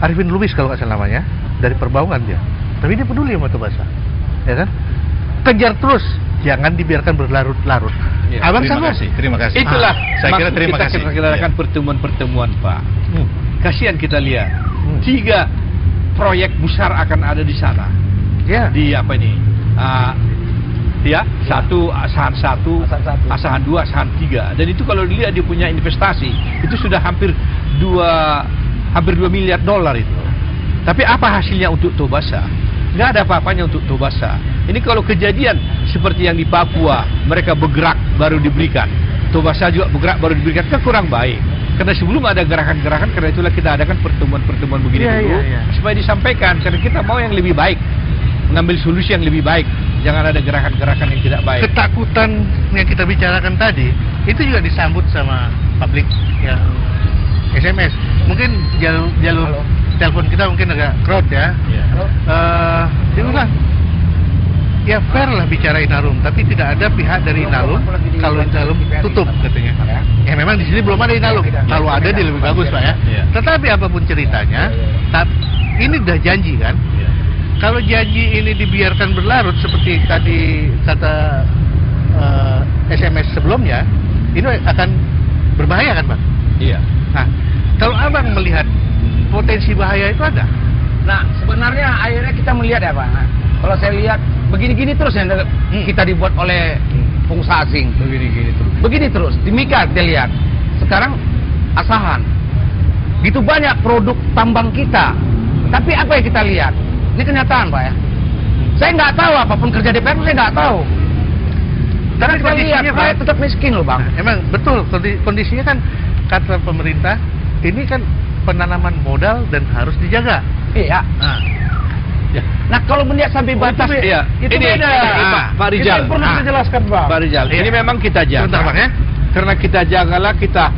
Arifin Lubis kalau nggak salah namanya, dari Perbaungan dia. Tapi dia peduli sama Tobasa, ya kan? Kejar terus, jangan dibiarkan berlarut-larut. Ya, Abang terima sama? kasih, terima kasih. Itulah saya kira terima kita kasih. Kita lakukan pertemuan-pertemuan, Pak. Kasihan kita lihat 3 proyek besar akan ada di sana. Ya. Di apa ini? Satu Asahan 1, Asahan 2, Asahan 3. Dan itu kalau dilihat dia punya investasi itu sudah hampir 2 miliar dolar itu. Tapi apa hasilnya untuk Tobasa? Nggak ada apa-apanya untuk Tobasa. Ini kalau kejadian seperti yang di Papua, mereka bergerak baru diberikan, Tobasa juga bergerak baru diberikan, kan kurang baik. Karena sebelum ada gerakan-gerakan, karena itulah kita adakan pertemuan-pertemuan begini dulu, supaya disampaikan, karena kita mau yang lebih baik, mengambil solusi yang lebih baik. Jangan ada gerakan-gerakan yang tidak baik. Ketakutan yang kita bicarakan tadi itu juga disambut sama publik yang SMS. Mungkin jalur telepon kita mungkin agak crowd ya. Dia bilang, ya fair lah bicara Inalum, tapi tidak ada pihak dari Inalum kalau Inalum tutup katanya. Ya memang di sini belum ada Inalum. Kalau ada dia lebih bagus Pak ya. Tetapi apapun ceritanya, ini udah janji kan. Kalau janji ini dibiarkan berlarut seperti tadi kata SMS sebelumnya, ini akan berbahaya kan Bang? Iya. Nah, kalau Abang melihat potensi bahaya itu ada. Nah, sebenarnya akhirnya kita melihat ya Pak. Nah, kalau saya lihat begini-gini terus yang kita dibuat oleh pengusaha asing. Begini-gini terus. Begini terus. Di Mika kita lihat. Sekarang Asahan. Gitu banyak produk tambang kita. Tapi apa yang kita lihat? Ini kenyataan Pak ya. Saya nggak tahu apapun kerja DPR, saya nggak tahu. Karena kita lihat rakyat tetap miskin loh Bang. Nah, emang betul kondisinya kan kata pemerintah ini kan penanaman modal dan harus dijaga. Iya. Nah kalau melihat sampai batas, Iya. itu Ini, beda. Pak Rizal. Kita pernah jelaskan Bang. Pak Rizal, ini memang kita jaga. Sebentar Bang ya. Karena kita jagalah, kita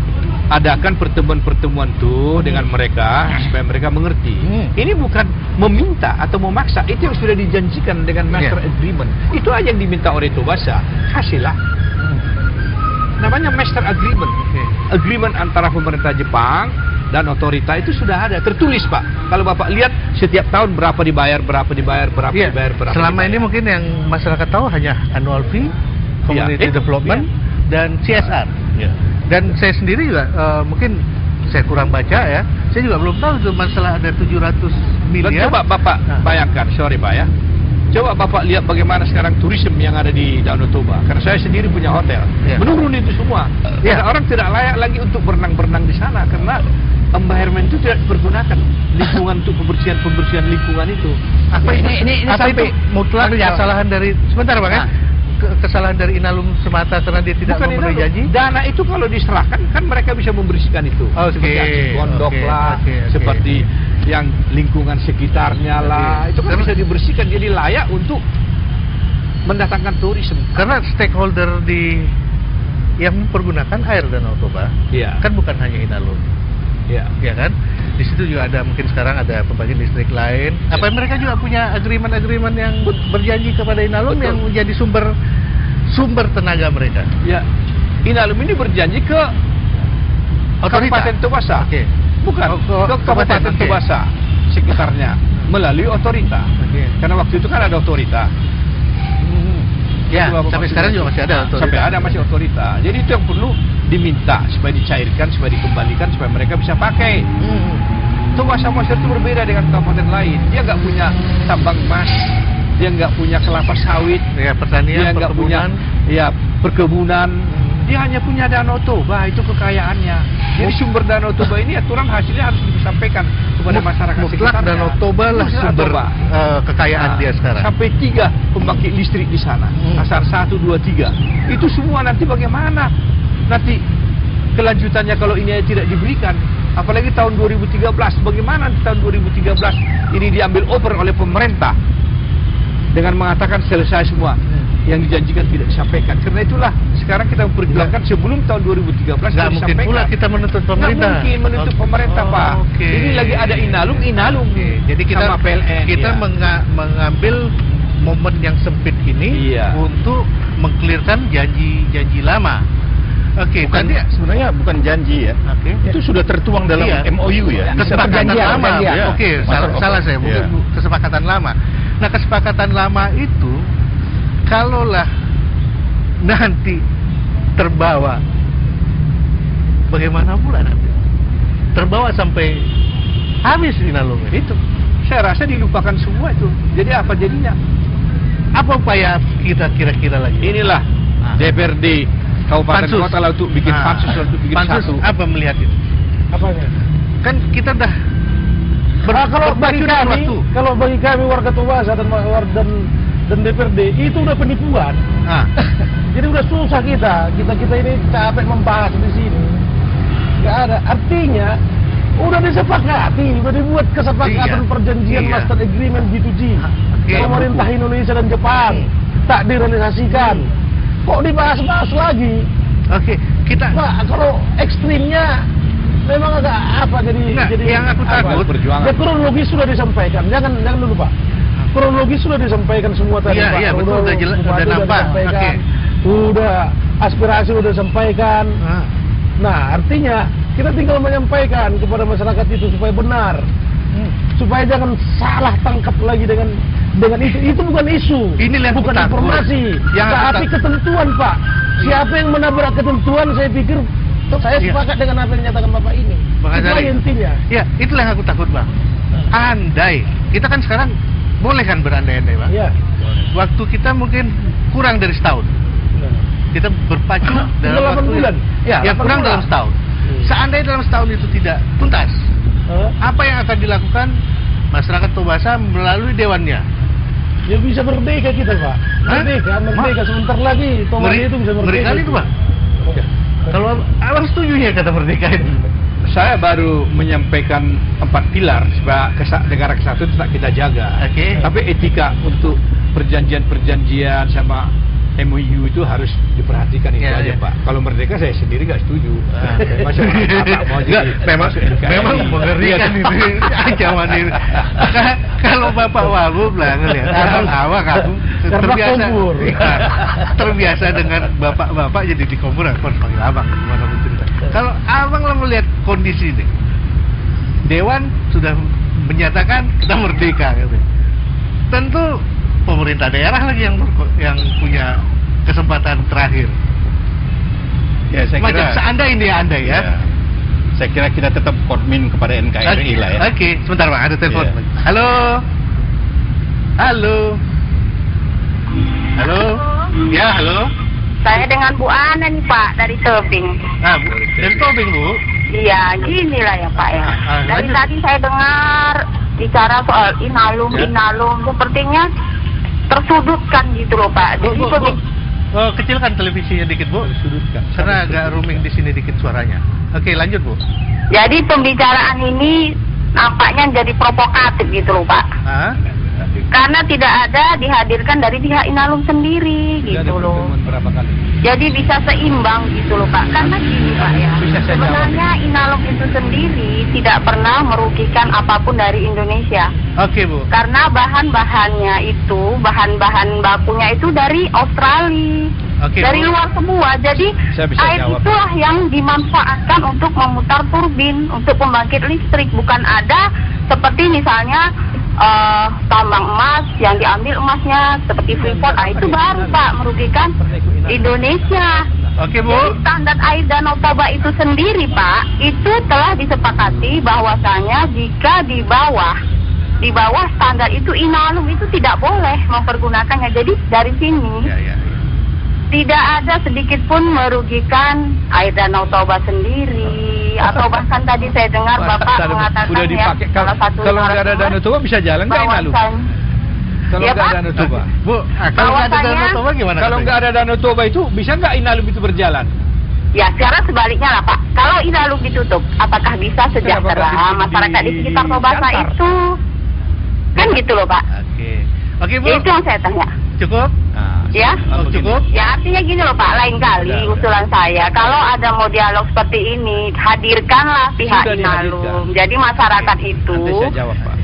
adakan pertemuan-pertemuan tuh dengan mereka supaya mereka mengerti. Ini bukan meminta atau memaksa, itu yang sudah dijanjikan dengan master agreement. Itu aja yang diminta oleh Tobasa. Kasihlah. Namanya master agreement. Agreement antara pemerintah Jepang dan otorita itu sudah ada, tertulis Pak. Kalau Bapak lihat setiap tahun berapa dibayar. Selama ini mungkin yang masyarakat tahu hanya annual fee, community development, dan CSR. Dan saya sendiri juga mungkin saya kurang baca ya. Saya juga belum tahu itu masalah ada 700 miliar. Dan coba Bapak bayangkan, sorry Pak ya. Coba Bapak lihat bagaimana sekarang turisme yang ada di Danau Toba. Karena saya sendiri punya hotel. Menurun itu semua. Karena orang tidak layak lagi untuk berenang-berenang di sana karena environment itu tidak dipergunakan. Lingkungan untuk pembersihan lingkungan itu. Apa ini apa sampai itu mutlak kesalahan dari sebentar Bang ya. Kesalahan dari Inalum semata karena dia tidak memenuhi janji. Dana itu kalau diserahkan kan mereka bisa membersihkan itu. Seperti pondok lah, seperti yang lingkungan sekitarnya lah. Itu kan bisa dibersihkan, jadi layak untuk mendatangkan turisme. Karena stakeholder yang mempergunakan air Danau Toba kan bukan hanya Inalum. Ya kan? Di situ juga ada mungkin sekarang ada pembangkit listrik lain. Apa mereka juga punya agreement yang berjanji kepada Inalum yang menjadi sumber tenaga mereka? Ya. Inalum ini berjanji ke Kabupaten Tobasa. Bukan ke Kabupaten Tobasa sekitarnya melalui otorita. Karena waktu itu kan ada otorita. Ya, sampai sekarang juga masih ada otorita. Sampai ada masih otorita. Jadi itu yang perlu diminta supaya dicairkan, supaya dikembalikan, supaya mereka bisa pakai. Tobasa Moisture itu berbeda dengan kabupaten lain. Dia nggak punya tambang emas, dia nggak punya kelapa sawit, pertanian, dia nggak punya perkebunan. Dia hanya punya Danau Toba, itu kekayaannya. Jadi sumber Danau Toba ini aturan hasilnya harus disampaikan kepada masyarakat sekitarnya. Danau Toba lah sumber kekayaan dia sekarang. Sampai 3 pembangkit listrik di sana. Asar 1, 2, 3. Itu semua nanti bagaimana? Nanti kelanjutannya kalau ini tidak diberikan. Apalagi tahun 2013. Bagaimana tahun 2013 ini diambil over oleh pemerintah dengan mengatakan selesai semua. Yang dijanjikan tidak disampaikan. Karena itulah sekarang kita memperjuangkan sebelum tahun 2013. Nggak mungkin pula kita menuntut pemerintah. Nggak mungkin menuntut pemerintah, Pak. Okay. Ini lagi ada Inalum. Jadi kita sama PLN, kita mengambil momen yang sempit ini untuk mengklirkan janji-janji lama. Oke, Bukan, sebenarnya bukan janji ya. Oke. Itu sudah tertuang dalam MOU ya. Kesepakatan lama. perjanjian. Oke, salah saya. Mungkin kesepakatan lama. Nah, kesepakatan lama itu kalaulah nanti terbawa, bagaimana pula nanti? Terbawa sampai habis Inalum Itu saya rasa dilupakan semua itu. Jadi apa jadinya? Apa upaya kita kira-kira lagi? Inilah DPRD Kabupaten Pansus. Kota lah untuk bikin pansus, untuk bikin Pansus satu. apa melihat itu? Apanya? Kan kita dah Kalau bagi kami warga Tobasa dan DPRD itu udah penipuan. Jadi udah susah kita ini capek membahas di sini. Nggak ada artinya. Udah disepakati, udah dibuat kesepakatan perjanjian master agreement G2G. Pemerintah Indonesia dan Jepang tak direalisasikan. Kok dibahas-bahas lagi? Oke, kita Pak, kalau ekstrimnya memang agak apa jadi yang aku takut ya, kronologis sudah disampaikan. Jangan dulu, Pak. Kronologis sudah disampaikan semua tadi, Pak. Iya, betul, udah nampak. Oke. Udah aspirasi udah disampaikan. Nah, artinya kita tinggal menyampaikan kepada masyarakat itu supaya benar, supaya jangan salah tangkap lagi dengan itu. Itu bukan isu, bukan informasi, tapi ketentuan, Pak. Siapa yang menabrak ketentuan, saya pikir saya sepakat dengan apa yang dinyatakan Bapak ini. Itu intinya. Ya, itulah yang aku takut, Bang. Andai kita kan sekarang boleh kan berandai-andai, Bang? Iya. Waktu kita mungkin kurang dari setahun. Kita berpacu dalam 8 bulan. Ya, kurang dalam setahun. Seandainya dalam setahun itu tidak tuntas, apa yang akan dilakukan masyarakat Tobasa melalui dewannya? Ya bisa merdeka kita, Pak. Merdeka sebentar lagi Tobasa itu bisa merdeka. Merdeka itu, Pak. Kalau abang setuju ya kata merdeka itu? Saya baru menyampaikan 4 pilar supaya negara kesatuan tetap kita jaga. Tapi etika untuk perjanjian-perjanjian sama MOU itu harus diperhatikan itu aja, Pak. Kalau merdeka saya sendiri nggak setuju. Memang mengerikan ini ancaman ini. Kalau Bapak Wagub lah ngelihat awak aku terbiasa dengan bapak-bapak jadi dikubur aku harus panggil abang gimana pun cerita. Kalau abang lah melihat kondisi ini, Dewan sudah menyatakan kita merdeka, gitu. Tentu pemerintah daerah lagi yang punya kesempatan terakhir. Ya, saya Macam kira seandai ya. Saya kira kita tetap komitmen kepada NKRI lah ya. Oke, sebentar Bang, ada telepon. Halo. Ya, halo. Saya dengan Bu Ana nih, Pak, dari Tebing. Nah, Bu, dari Tebing, Bu. Iya, ginilah ya, Pak ya. Dari tadi saya dengar bicara soal Inalum, sepertinya tersudutkan gitu loh, Pak. Jadi kecilkan televisinya dikit, Bu. Tersudutkan. Karena agak rooming di sini dikit suaranya. Oke, lanjut, Bu. Jadi pembicaraan ini nampaknya jadi provokatif gitu loh, Pak. Karena tidak ada dihadirkan dari pihak Inalum sendiri gitu loh. Jadi bisa seimbang gitu loh, Pak. Karena gini, Pak ya. Sebenarnya Inalum itu sendiri tidak pernah merugikan apapun dari Indonesia. Oke, Bu. Karena bahan-bahannya itu, bahan-bahan bakunya itu dari Australia. Dari luar semua. Jadi air itulah yang dimanfaatkan untuk memutar turbin, untuk pembangkit listrik. Bukan ada seperti misalnya tambang emas yang diambil emasnya seperti Freeport. Itu baru, Pak, merugikan Indonesia. Oke, Bu. Jadi standar air Danau Toba itu sendiri, Pak, itu telah disepakati bahwasanya jika di bawah standar itu Inalum itu tidak boleh mempergunakannya. Jadi dari sini tidak ada sedikit pun merugikan air Danau Toba sendiri. Atau bahkan tadi saya dengar Bapak mengatakan udah dipakai, salah satu kalau nggak ada Danau Toba bisa jalan nggak Inalum? Kalau nggak ada Danau Toba, Bu, kalau nggak ada Danau Toba gimana? Kalau nggak ada Danau Toba itu bisa nggak Inalum itu berjalan? Ya, sekarang sebaliknya lah, Pak. Kalau Inalum ditutup, apakah bisa sejahtera masyarakat di sekitar Tobasa itu? Kan gitu loh, Pak. Oke, Bu. Itu yang saya tanya. Cukup? Ya, cukup. Ya artinya gini loh Pak, lain kali usulan saya, kalau ada mau dialog seperti ini, hadirkanlah pihak Inalum. Jadi masyarakat itu Nanti saya jawab, Pak.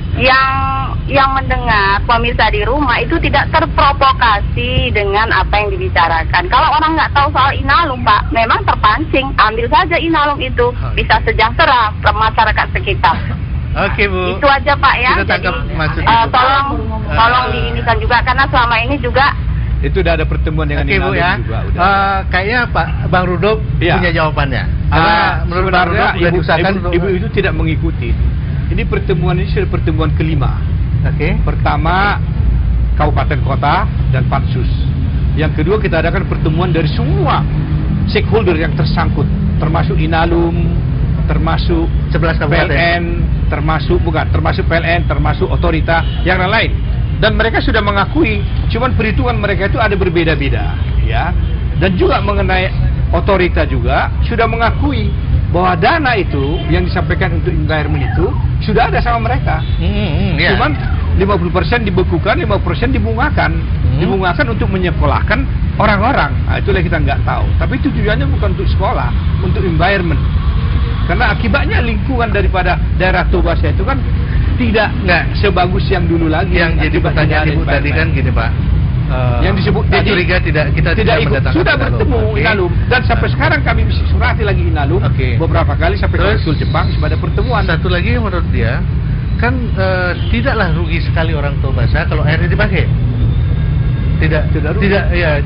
yang mendengar pemirsa di rumah itu tidak terprovokasi dengan apa yang dibicarakan. Kalau orang nggak tahu soal Inalum Pak, memang terpancing, ambil saja Inalum itu, bisa sejahtera masyarakat sekitar. Oke Bu. Itu aja Pak ya. Kita tangkap maksudnya. Tolong diinikan juga, karena selama ini juga Itu udah ada pertemuan dengan Oke Bu Inalum ya. juga. Udah. Kayaknya Pak Bang Rudolf punya jawabannya. Karena menurut Bang Rudolf sudah diusahakan ibu itu tidak mengikuti. Ini pertemuan ini sudah pertemuan kelima. Oke. Pertama kabupaten kota dan Pansus. Yang kedua kita adakan pertemuan dari semua stakeholder yang tersangkut, termasuk Inalum, termasuk 11 kabupaten. PLN, termasuk PLN, termasuk otorita yang lain. Dan mereka sudah mengakui, cuman perhitungan mereka itu ada berbeda-beda, ya. Dan juga mengenai otorita juga sudah mengakui bahwa dana itu yang disampaikan untuk environment itu sudah ada sama mereka. Ya. Cuman 50% dibekukan, 50% dibungakan. Dibungakan untuk menyekolahkan orang-orang. Nah, itulah kita nggak tahu. Tapi itu tujuannya bukan untuk sekolah, untuk environment. Karena akibatnya lingkungan daripada daerah Tobasa itu kan nggak sebagus yang dulu lagi. Yang jadi pertanyaan Ibu tadi kan gini Pak. Yang disebut Pak curiga kita tidak ikut. mendatangkan Sudah bertemu Inalum dan sampai sekarang kami mesti surati lagi Inalum beberapa kali sampai ke Konsul Jepang supaya ada pertemuan. Satu lagi menurut dia kan tidaklah rugi sekali orang Tobasa kalau airnya dipakai. Tidak rugi. Tidak ya.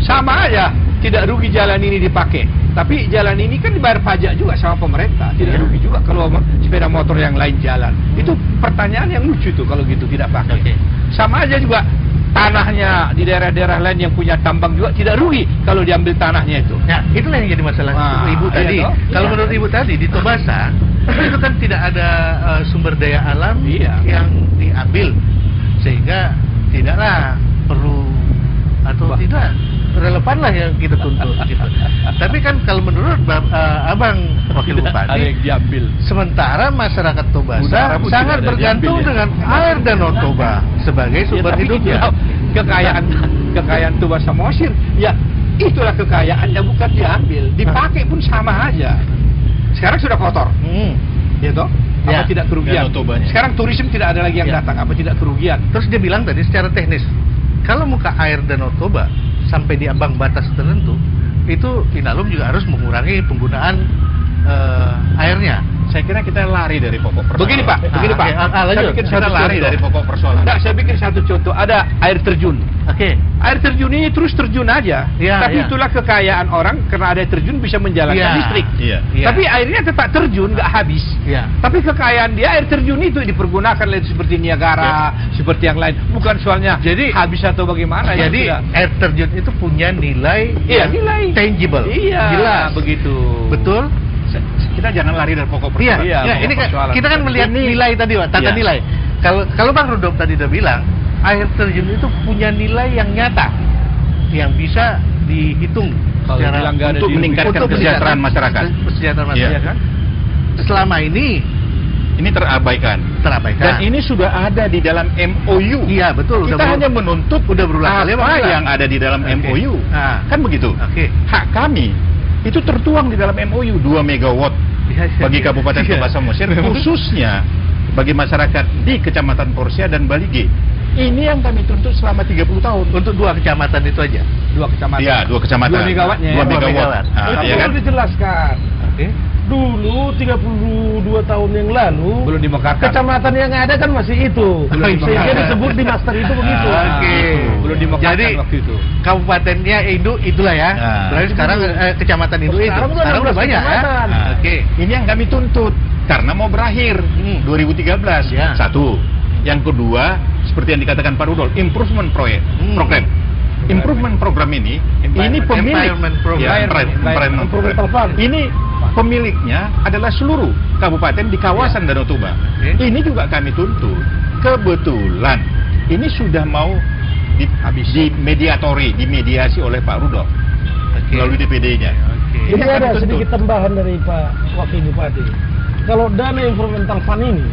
Sama aja, tidak rugi jalan ini dipakai. Tapi jalan ini kan dibayar pajak juga sama pemerintah. Tidak rugi juga kalau sepeda motor yang lain jalan. Itu pertanyaan yang lucu tuh kalau gitu tidak pakai. Sama aja juga tanahnya di daerah-daerah lain yang punya tambang juga tidak rugi kalau diambil tanahnya itu. Ya, itulah yang jadi masalah Ibu tadi. Kalau menurut Ibu tadi di Tobasa itu kan tidak ada sumber daya alam yang diambil, sehingga tidaklah perlu atau tidak relevan lah yang kita tuntut gitu. Tapi kan kalau menurut Abang Wakil Bupati, sementara masyarakat Tobasa sangat bergantung dengan air Danau Toba sebagai sumber hidupnya. Kekayaan Tobasa Mosir, ya itulah kekayaannya, bukan diambil, dipakai pun sama aja. Sekarang sudah kotor, ya toh? Apa tidak kerugian? Sekarang turisme tidak ada lagi yang datang, apa tidak kerugian? Terus dia bilang tadi secara teknis, kalau muka air Danau Toba sampai di ambang batas tertentu, itu Inalum juga harus mengurangi penggunaan airnya. Saya kira kita lari dari pokok persoalan. Begini Pak, lanjut. Kita lari dari pokok persoalan. Nah, saya bikin satu contoh, ada air terjun. Air terjun ini terus terjun aja. Tapi itulah kekayaan orang, karena ada air terjun bisa menjalankan listrik. Tapi airnya tetap terjun, nggak habis. Tapi kekayaan dia air terjun itu dipergunakan seperti Niagara, seperti yang lain. Bukan soalnya jadi habis atau bagaimana. Jadi air terjun itu punya nilai nilai tangible. Jelas begitu. Betul. Kita jangan lari dari pokok persoalan. Ini kita kan melihat nilai tadi, Pak, tata nilai. Kalau Bang Rudolf tadi udah bilang, air terjun itu punya nilai yang nyata, yang bisa dihitung untuk meningkatkan kesejahteraan masyarakat. Kesejahteraan masyarakat. Selama ini terabaikan. Dan ini sudah ada di dalam MOU. Iya betul. Kita hanya menuntut berulang kali apa yang ada di dalam MOU. Kan begitu. Hak kami itu tertuang di dalam MOU 2 megawatt bagi Kabupaten Tobasa Mosir, khususnya bagi masyarakat di Kecamatan Porsia dan Balige. Ini yang kami tuntut selama 30 tahun. Untuk 2 kecamatan itu aja. 2 kecamatan. Iya, 2 kecamatan. 2 megawattnya. 2 megawatt. Itu Ya kan? perlu dijelaskan. Dulu 32 tahun yang lalu belum dimekarkan. Kecamatan yang ada kan masih itu. Sehingga disebut di master itu begitu. Belum dimekarkan. Jadi waktu itu. Kabupatennya itulah ya. Berarti sekarang kecamatan itu sekarang udah banyak ya. Ini yang kami tuntut karena mau berakhir 2013. Satu. Yang kedua, seperti yang dikatakan Pak Rudolf, improvement program. Improvement program ini pemilik ini pemiliknya adalah seluruh kabupaten di kawasan Danau Toba. Ini juga kami tuntut. Kebetulan ini sudah mau dimediasi oleh Pak Rudolf melalui DPD-nya. Ini ada sedikit tambahan dari Pak Wakil Bupati. Kalau dana environmental fund ini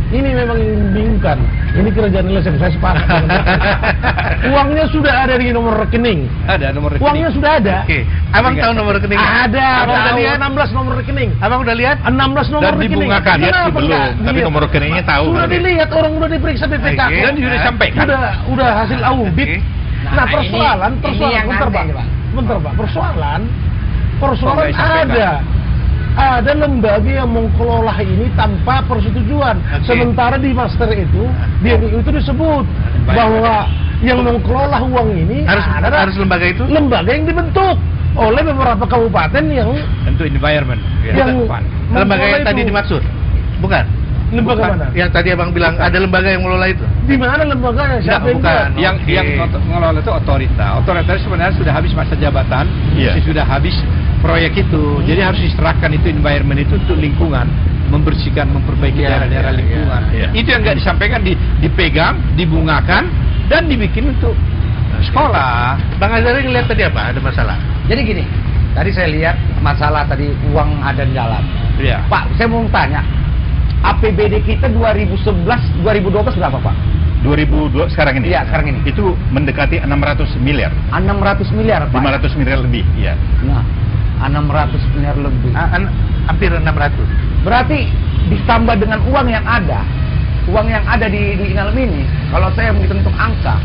ini memang membingungkan. Ini kerjaan LSM, saya sepakat. Uangnya sudah ada di nomor rekening. Ada nomor rekening. Uangnya sudah ada. Oke. Abang tahu nomor rekening? Ada. Abang udah lihat 16 nomor rekening. Abang udah lihat? 16 nomor Dan rekening. dibungakan ya Kenapa sih belum, enggak tapi dilihat? nomor rekeningnya tahu. Sudah berarti. dilihat, orang udah diperiksa BPK. Oke. Dan sudah disampaikan. Udah hasil audit. Oke. Nah, persoalan yang bentar, Pak. aneh, Pak. Bentar, Pak. Persoalan Sampai sampaikan. ada lembaga yang mengelola ini tanpa persetujuan. Oke. Sementara di master itu, di MIU itu disebut bahwa yang mengelola uang ini Harus lembaga itu? lembaga yang dibentuk oleh beberapa kabupaten yang Tentu environment. yang Lembaga yang mengelola tadi itu. dimaksud? Bukan? Lembaga Bukan. mana? Yang tadi abang bilang ada lembaga yang mengelola itu? Di mana lembaganya? Siapa yang bukan. buat? Yang mengelola itu otorita. Otorita sebenarnya sudah habis masa jabatan, Iya. sudah habis proyek itu. Jadi harus diserahkan itu environment itu untuk lingkungan, membersihkan, memperbaiki Iya, daerah-daerah iya, lingkungan. iya. Itu yang nggak disampaikan, dipegang, dibungakan, dan dibikin untuk sekolah. Bang Azhari ngeliat tadi apa? Ada masalah? Jadi gini, tadi saya lihat masalah tadi uang ada di jalan. Iya. Pak, saya mau tanya, APBD kita 2011-2012 berapa, Pak? 2002 sekarang ini. Iya, sekarang ini. Itu mendekati 600 miliar. 600 miliar, Pak. 500 miliar lebih, ya. Nah, 600 miliar lebih. Hampir 600. Berarti ditambah dengan uang yang ada di Inalum ini, kalau saya menghitung angka,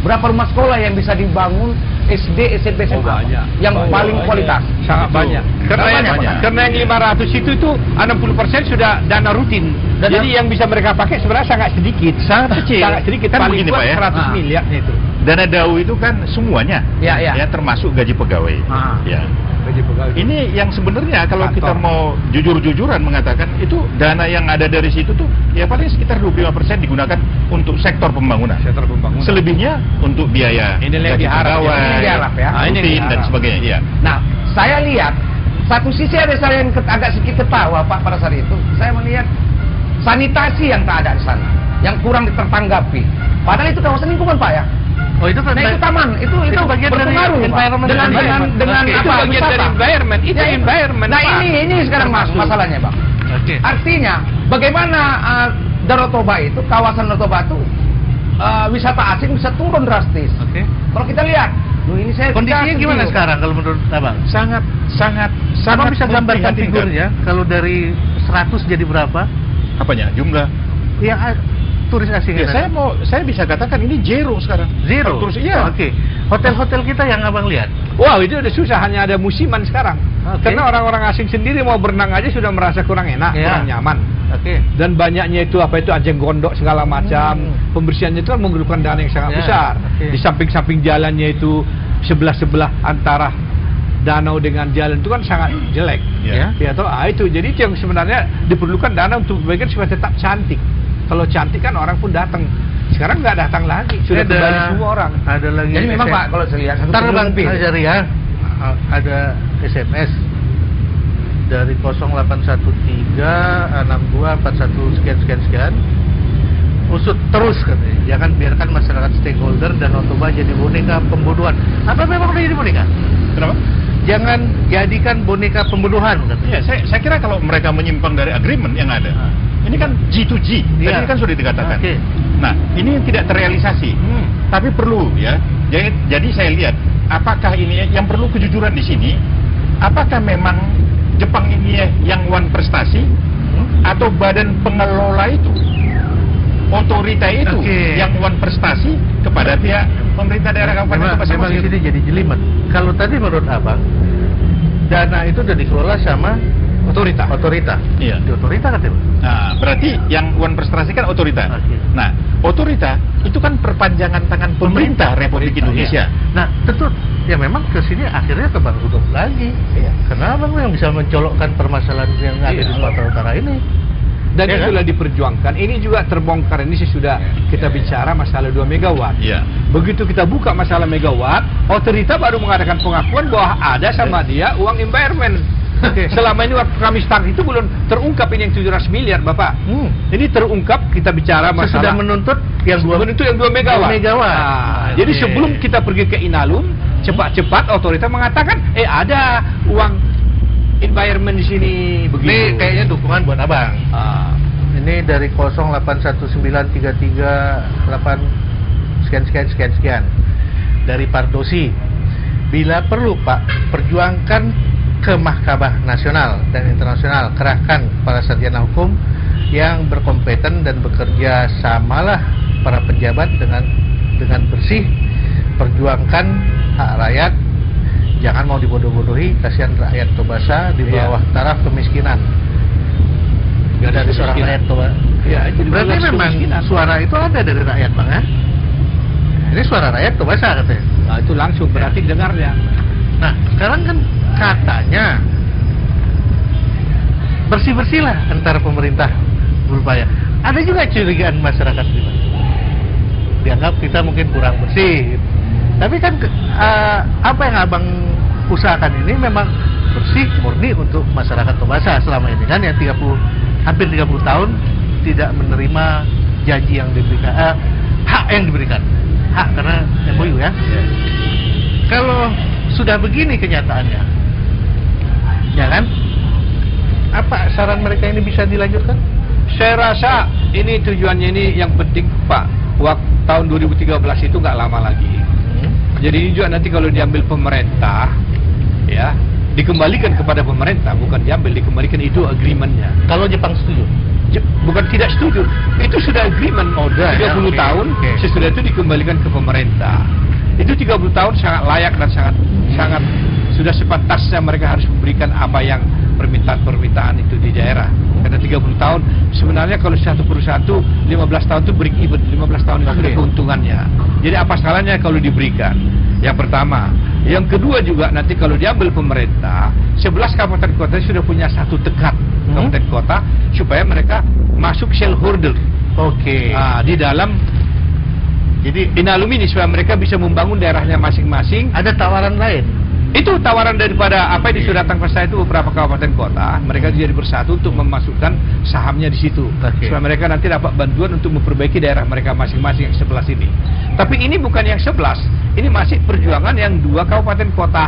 berapa rumah sekolah yang bisa dibangun SD, SMP, SMA? banyak. Yang paling kualitas. Sangat Itu. banyak. Banyak. Karena yang 500 itu 60% sudah dana rutin. Jadi yang bisa mereka pakai sebenarnya sangat sedikit. Sangat kecil. Sangat sedikit. Kan Paling begini, kuat Pak, ya. 100 miliarnya itu. Dana DAU itu kan semuanya, Ya, ya. ya termasuk gaji pegawai. Ah. Ya. Gaji pegawai. Ini yang sebenarnya kalau Kantor. kita mau jujur-jujuran mengatakan itu dana yang ada dari situ tuh ya paling sekitar 25% digunakan untuk sektor pembangunan. sektor pembangunan. Selebihnya untuk biaya Ini yang gaji diharap, pegawai, ini yang diharap, ya. Nah, ini yang rutin dan diharap. sebagainya. Iya. Nah, saya lihat satu sisi ada saya yang agak sedikit ketawa, Pak, pada saat itu. Saya melihat sanitasi yang tak ada di sana, yang kurang tertanggapi. Padahal itu kawasan lingkungan, Pak, ya. Oh, itu kan Nah, itu taman, itu bagian dari berpengaruh, Pak. environment dengan tadi. dengan Oke, itu apa? bagian wisata. dari environment. Itu Ya, environment. Nah, Pak. ini sekarang masalahnya, Bang. Oke. Artinya, bagaimana Danau Toba itu, kawasan Danau Toba itu wisata asing bisa turun drastis. Oke. Kalau kita lihat, ini saya Kondisinya kita gimana setuju. sekarang kalau menurut abang? Sangat Abang bisa gambarkan memprihatinkan. figurnya kalau dari 100 jadi berapa? Apanya? Jumlah. Ya, turis asing. Ya, yang ada. saya bisa katakan ini zero sekarang. Zero. Terus iya. Oke. Hotel-hotel kita yang abang lihat. Wow, itu udah susah, hanya ada musiman sekarang. Oke. Karena orang-orang asing sendiri mau berenang aja sudah merasa kurang enak, Ya. kurang nyaman. Oke. Dan banyaknya itu apa itu anjing gondok segala macam. Pembersihannya itu kan memerlukan dana yang sangat Ya, besar. oke. Di samping-samping jalannya itu sebelah-sebelah antara danau dengan jalan itu kan sangat jelek. Ya. Ya toh, itu. Jadi itu yang sebenarnya diperlukan dana untuk bagian supaya tetap cantik. Kalau cantik kan orang pun datang. Sekarang nggak datang lagi, sudah kembali semua orang. Ada lagi. Jadi memang, Pak, kalau saya lihat satu Ntar triliun Bang lebih. Azhari ya, ada SMS dari 08136241 sekian. Usut terus katanya. Jangan biarkan masyarakat stakeholder dan Toba jadi boneka pembunuhan. Apa memang udah jadi boneka? Kenapa? Jangan jadikan boneka pembunuhan katanya. Ya, saya kira kalau mereka menyimpang dari agreement yang ada, ini kan G2G, Iya. tadi kan sudah dikatakan. Oke. Nah, ini yang tidak terrealisasi, tapi perlu ya. Jadi saya lihat, apakah ini yang perlu kejujuran di sini? Apakah memang Jepang ini yang one prestasi atau badan pengelola itu, otorita itu Oke. yang one prestasi kepada pihak pemerintah daerah kabupaten Toba Memang di Samosir? sini jadi jelimet. Kalau tadi menurut abang, dana itu udah dikelola sama Otorita. otorita. Iya. Di otorita katanya. Nah, berarti yang one prestasi kan otorita. Oke. Nah, otorita itu kan perpanjangan tangan pemerintah Republik Indonesia. Nah, tentu ya memang ke sini akhirnya ke Bang Rudolf lagi. Iya. Karena abang yang bisa mencolokkan permasalahan yang ada di Sumatera Utara ini. Dan Ya kan? itulah diperjuangkan. Ini juga terbongkar. Ini sudah kita bicara masalah 2 megawatt. Iya. Begitu kita buka masalah megawatt, otorita baru mengadakan pengakuan bahwa ada sama dia uang environment. Selama ini waktu kami start itu belum terungkap ini yang 700 miliar, Bapak. Ini terungkap kita bicara Sudah masalah menuntut yang 2 menuntut yang 2 megawatt. 2 megawatt. Nah, jadi Oke. sebelum kita pergi ke Inalum, cepat-cepat otorita mengatakan, ada uang environment di sini Ini begitu. kayaknya dukungan buat abang. Ah. Ini dari 081933 sekian dari Pardosi. Bila perlu Pak, perjuangkan ke Mahkamah Nasional dan Internasional, kerahkan para sarjana hukum yang berkompeten dan bekerja samalah para pejabat dengan bersih, perjuangkan hak rakyat, jangan mau dibodoh-bodohi, kasihan rakyat Tobasa di bawah taraf kemiskinan. Dari seorang rakyat Tobasa. Ya, berarti memang suara itu ada dari rakyat Bang ya? Ini suara rakyat Tobasa katanya. Nah, itu langsung berarti dengarnya. Nah, sekarang kan katanya bersih-bersihlah antara pemerintah berupaya. Ada juga curigaan masyarakat juga. Dianggap kita mungkin kurang bersih. Tapi kan apa yang Abang usahakan ini memang bersih murni untuk masyarakat Tobasa selama ini kan, yang hampir 30 tahun tidak menerima janji yang diberikan, hak yang diberikan. Hak karena MOU ya. Kalau sudah begini kenyataannya, ya kan? Apa saran mereka ini bisa dilanjutkan? Saya rasa ini tujuannya ini yang penting Pak. Waktu tahun 2013 itu nggak lama lagi. Jadi ini juga nanti kalau diambil pemerintah, ya dikembalikan kepada pemerintah, bukan diambil, dikembalikan, itu agreementnya. Kalau Jepang setuju? Bukan tidak setuju, itu sudah agreement. 30 tahun, sesudah itu dikembalikan ke pemerintah. Itu 30 tahun sangat layak dan sangat sudah sepantasnya mereka harus memberikan apa yang permintaan itu di daerah. Karena 30 tahun sebenarnya kalau satu perusahaan itu 15 tahun itu break even, 15 tahun itu sudah keuntungannya. Jadi apa salahnya kalau diberikan? Yang pertama. Yang kedua juga nanti kalau diambil pemerintah, 11 kabupaten kota sudah punya satu tekad kabupaten kota supaya mereka masuk shareholder. Di dalam jadi Inalum ini supaya mereka bisa membangun daerahnya masing-masing. Ada tawaran lain? Itu tawaran daripada apa yang sudah datang ke saya itu beberapa kabupaten kota, mereka jadi bersatu untuk memasukkan sahamnya di situ. Supaya mereka nanti dapat bantuan untuk memperbaiki daerah mereka masing-masing yang 11 ini. Tapi ini bukan yang 11, ini masih perjuangan yang 2 kabupaten kota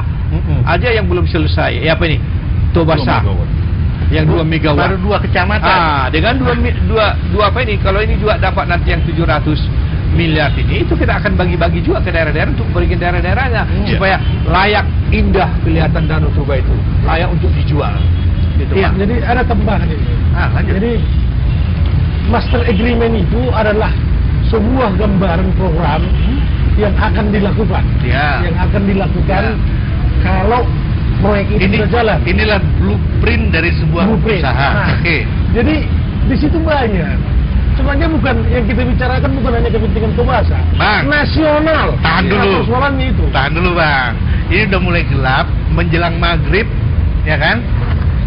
aja yang belum selesai. Ya apa ini? Tobasa. Yang 2 megawatt. Baru 2 kecamatan. Dengan 2 apa ini? Kalau ini juga dapat nanti yang 700 miliar ini, itu kita akan bagi-bagi juga ke daerah-daerah untuk berikan daerah-daerahnya supaya layak, indah kelihatan Danau Toba itu, layak untuk dijual. Gitu, Pak. Jadi ada tambahan ini. Jadi master agreement itu adalah sebuah gambaran program yang akan dilakukan, yang akan dilakukan kalau proyek ini sudah jalan. Inilah blueprint dari sebuah usaha. Jadi di situ banyak. Sebenarnya bukan yang kita bicarakan bukan hanya kepentingan Tobasa, nasional. Tahan dulu. Itu. Tahan dulu Bang. Ini udah mulai gelap, menjelang maghrib, ya kan?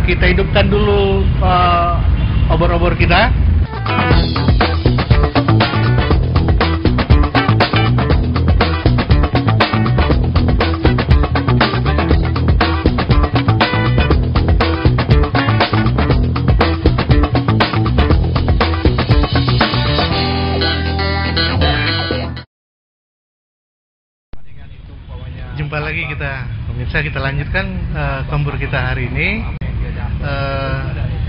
Kita hidupkan dulu obor-obor kita. Jumpa lagi pemirsa, kita lanjutkan kompor kita hari ini.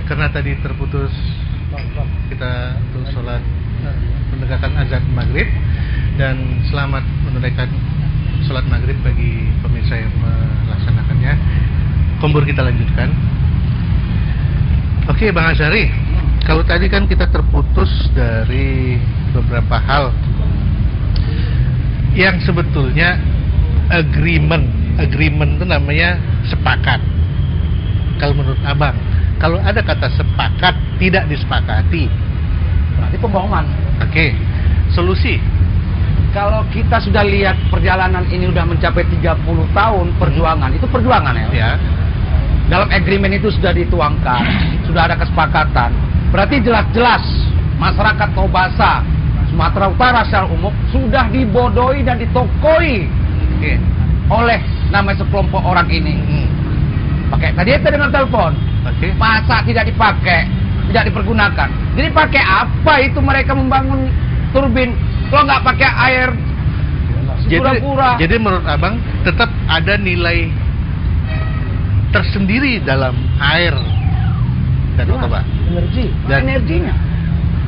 Karena tadi terputus kita untuk sholat menegakkan azan maghrib, dan selamat menunaikan sholat maghrib bagi pemirsa yang melaksanakannya. Kompor kita lanjutkan. Oke Bang Azhari, kalau tadi kan kita terputus dari beberapa hal yang sebetulnya agreement itu namanya sepakat. Kalau menurut Abang, kalau ada kata sepakat tidak disepakati, berarti pembohongan. Solusi. Kalau kita sudah lihat perjalanan ini sudah mencapai 30 tahun perjuangan, itu perjuangan ya. Dalam agreement itu sudah dituangkan, sudah ada kesepakatan. Berarti jelas-jelas masyarakat Tobasa, Sumatera Utara secara umum sudah dibodohi dan ditokoi oleh namanya sekelompok orang ini. Pakai tadi itu dengan telepon. Masa tidak dipakai, tidak dipergunakan. Jadi pakai apa itu mereka membangun turbin kalau nggak pakai air pura-pura? Jadi menurut Abang tetap ada nilai tersendiri dalam air dan energi dan energinya.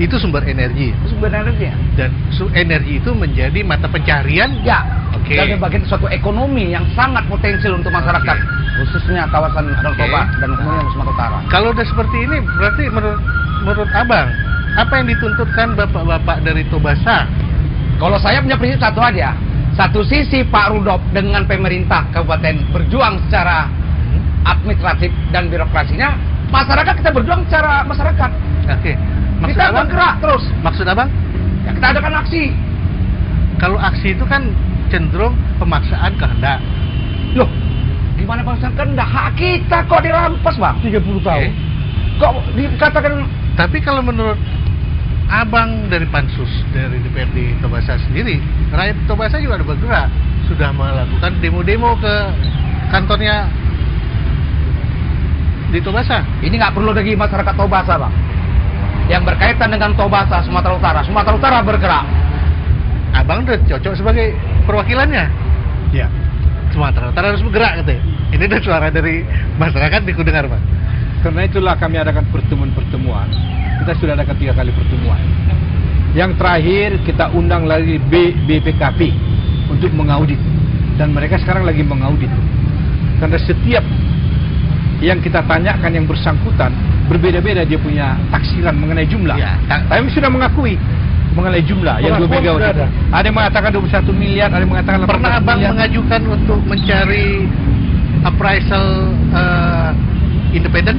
Itu sumber energi. Sumber energi. Dan energi itu menjadi mata pencarian. Ya. Oke. Sebagai bagian suatu ekonomi yang sangat potensial untuk masyarakat, khususnya kawasan Danau Toba dan kemudian Sumatera Utara. Kalau udah seperti ini, berarti menurut Abang, apa yang dituntutkan bapak-bapak dari Tobasa? Kalau saya punya prinsip satu aja. Satu sisi Pak Rudolf dengan pemerintah kabupaten berjuang secara administratif dan birokrasinya, masyarakat kita berjuang secara masyarakat. Oke. Maksud kita Abang, bergerak terus. Maksud Abang? Ya, kita adakan aksi. Kalau aksi itu kan cenderung pemaksaan kehendak. Loh, gimana pemaksaan kehendak? Hak kita kok dirampas, Bang? 30 tahun. Kok dikatakan? Tapi kalau menurut Abang dari Pansus, dari DPRD Tobasa sendiri, rakyat Tobasa juga ada bergerak, sudah melakukan demo-demo ke kantornya di Tobasa. Ini nggak perlu lagi masyarakat Tobasa, Bang. Yang berkaitan dengan Tobasa, Sumatera Utara. Sumatera Utara bergerak. Abang udah cocok sebagai perwakilannya. Ya. Sumatera Utara harus bergerak katanya. Ini udah suara dari masyarakat didengar, Pak. Karena itulah kami adakan pertemuan-pertemuan. Kita sudah adakan 3 kali pertemuan. Yang terakhir kita undang lagi BPKP untuk mengaudit. Dan mereka sekarang lagi mengaudit. Karena setiap yang kita tanyakan yang bersangkutan berbeda-beda, dia punya taksiran mengenai jumlah. Ya, Kami sudah mengakui mengenai jumlah yang 2 megawatt. Ada yang mengatakan 21 miliar, ada yang mengatakan 18 pernah Abang miliar. mengajukan untuk mencari appraisal independen?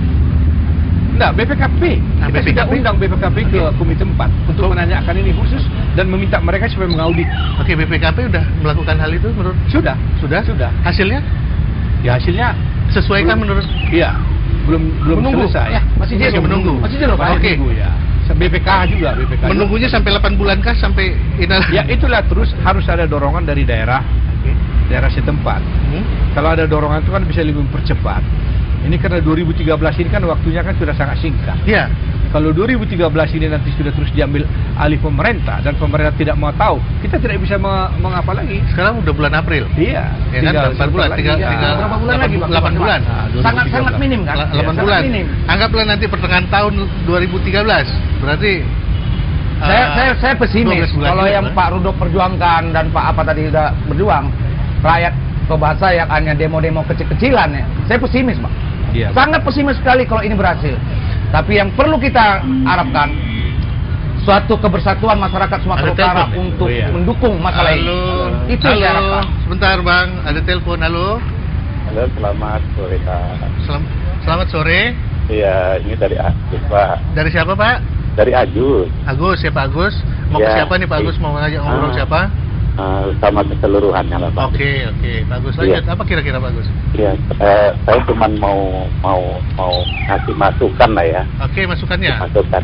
Enggak, BPKP. Nah, Kita sudah undang BPKP ke Komite 4 untuk menanyakan ini khusus dan meminta mereka supaya mengaudit. Oke, BPKP udah melakukan hal itu menurut? Sudah. Hasilnya? Ya hasilnya Sesuaikan menurut? Iya. Belum Menunggu. selesai. Ya, masih menunggu. Masih jenuh, Pak. Oke. Menunggu, ya. BPK juga, BPK. Menunggunya sampai 8 bulan kah sampai Ya itulah, terus harus ada dorongan dari daerah, daerah setempat. Kalau ada dorongan itu kan bisa lebih mempercepat. Ini karena 2013 ini kan waktunya kan sudah sangat singkat. Iya. Kalau 2013 ini nanti sudah terus diambil alih pemerintah dan pemerintah tidak mau tahu, kita tidak bisa mengapa lagi. Sekarang udah bulan April. Iya. Ya kan 8 bulan, tinggal berapa bulan lagi, Bang? 8 bulan. Sangat minim kan? 8 bulan. Minim. Anggaplah nanti pertengahan tahun 2013. Berarti saya pesimis. Kalau yang Pak Rudolf perjuangkan dan Pak apa tadi udah berjuang, rakyat Tobasa yang hanya demo-demo kecil-kecilan ya, saya pesimis, Pak. Iya. Sangat pesimis sekali kalau ini berhasil. Tapi yang perlu kita harapkan suatu kebersatuan masyarakat Sumatera Utara untuk mendukung masalah ini. Itu yang saya harapkan. Sebentar, Bang, ada telepon. Halo. Halo, selamat sore, Kak. Selamat sore. Iya, ini dari Agus, Pak. Dari siapa, Pak? Dari Agus. Agus, siapa Agus? Mau ke siapa nih Pak Agus? Mau ngajak ngobrol siapa? Sama keseluruhannya lah, Pak. Oke, Pak Agus, lanjut. Apa kira-kira Pak Agus? Iya, saya cuma mau ngasih masukan lah ya. Oke, masukannya. Masukan,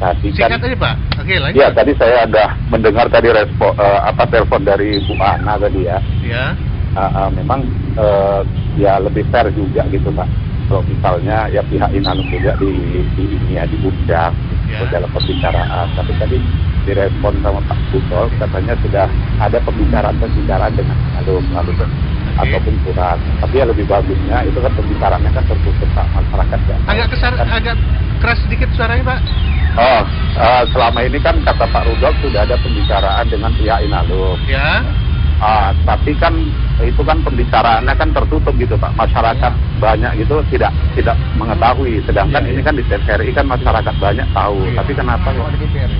tadi singkat kan. aja Pak. Oke, lanjut. Iya, tadi saya ada mendengar tadi telepon dari Bu Ana tadi ya. Iya. Memang ya lebih fair juga gitu, Pak. Kalau misalnya ya pihak Inalum juga diundang dalam pembicaraan. Tapi tadi direspon sama Pak Butol, katanya sudah ada pembicaraan dengan Inalum ataupun surat. Tapi ya lebih bagusnya itu kan pembicaraannya kan tertutup Pak, masyarakat ya. Agak keras sedikit suaranya Pak. Selama ini kan kata Pak Rudolf sudah ada pembicaraan dengan pihak Inalum. Ya. Tapi kan itu kan pembicaraannya kan tertutup gitu Pak, masyarakat banyak gitu tidak mengetahui, sedangkan ini kan di TVRI kan masyarakat banyak tahu. Tapi kenapa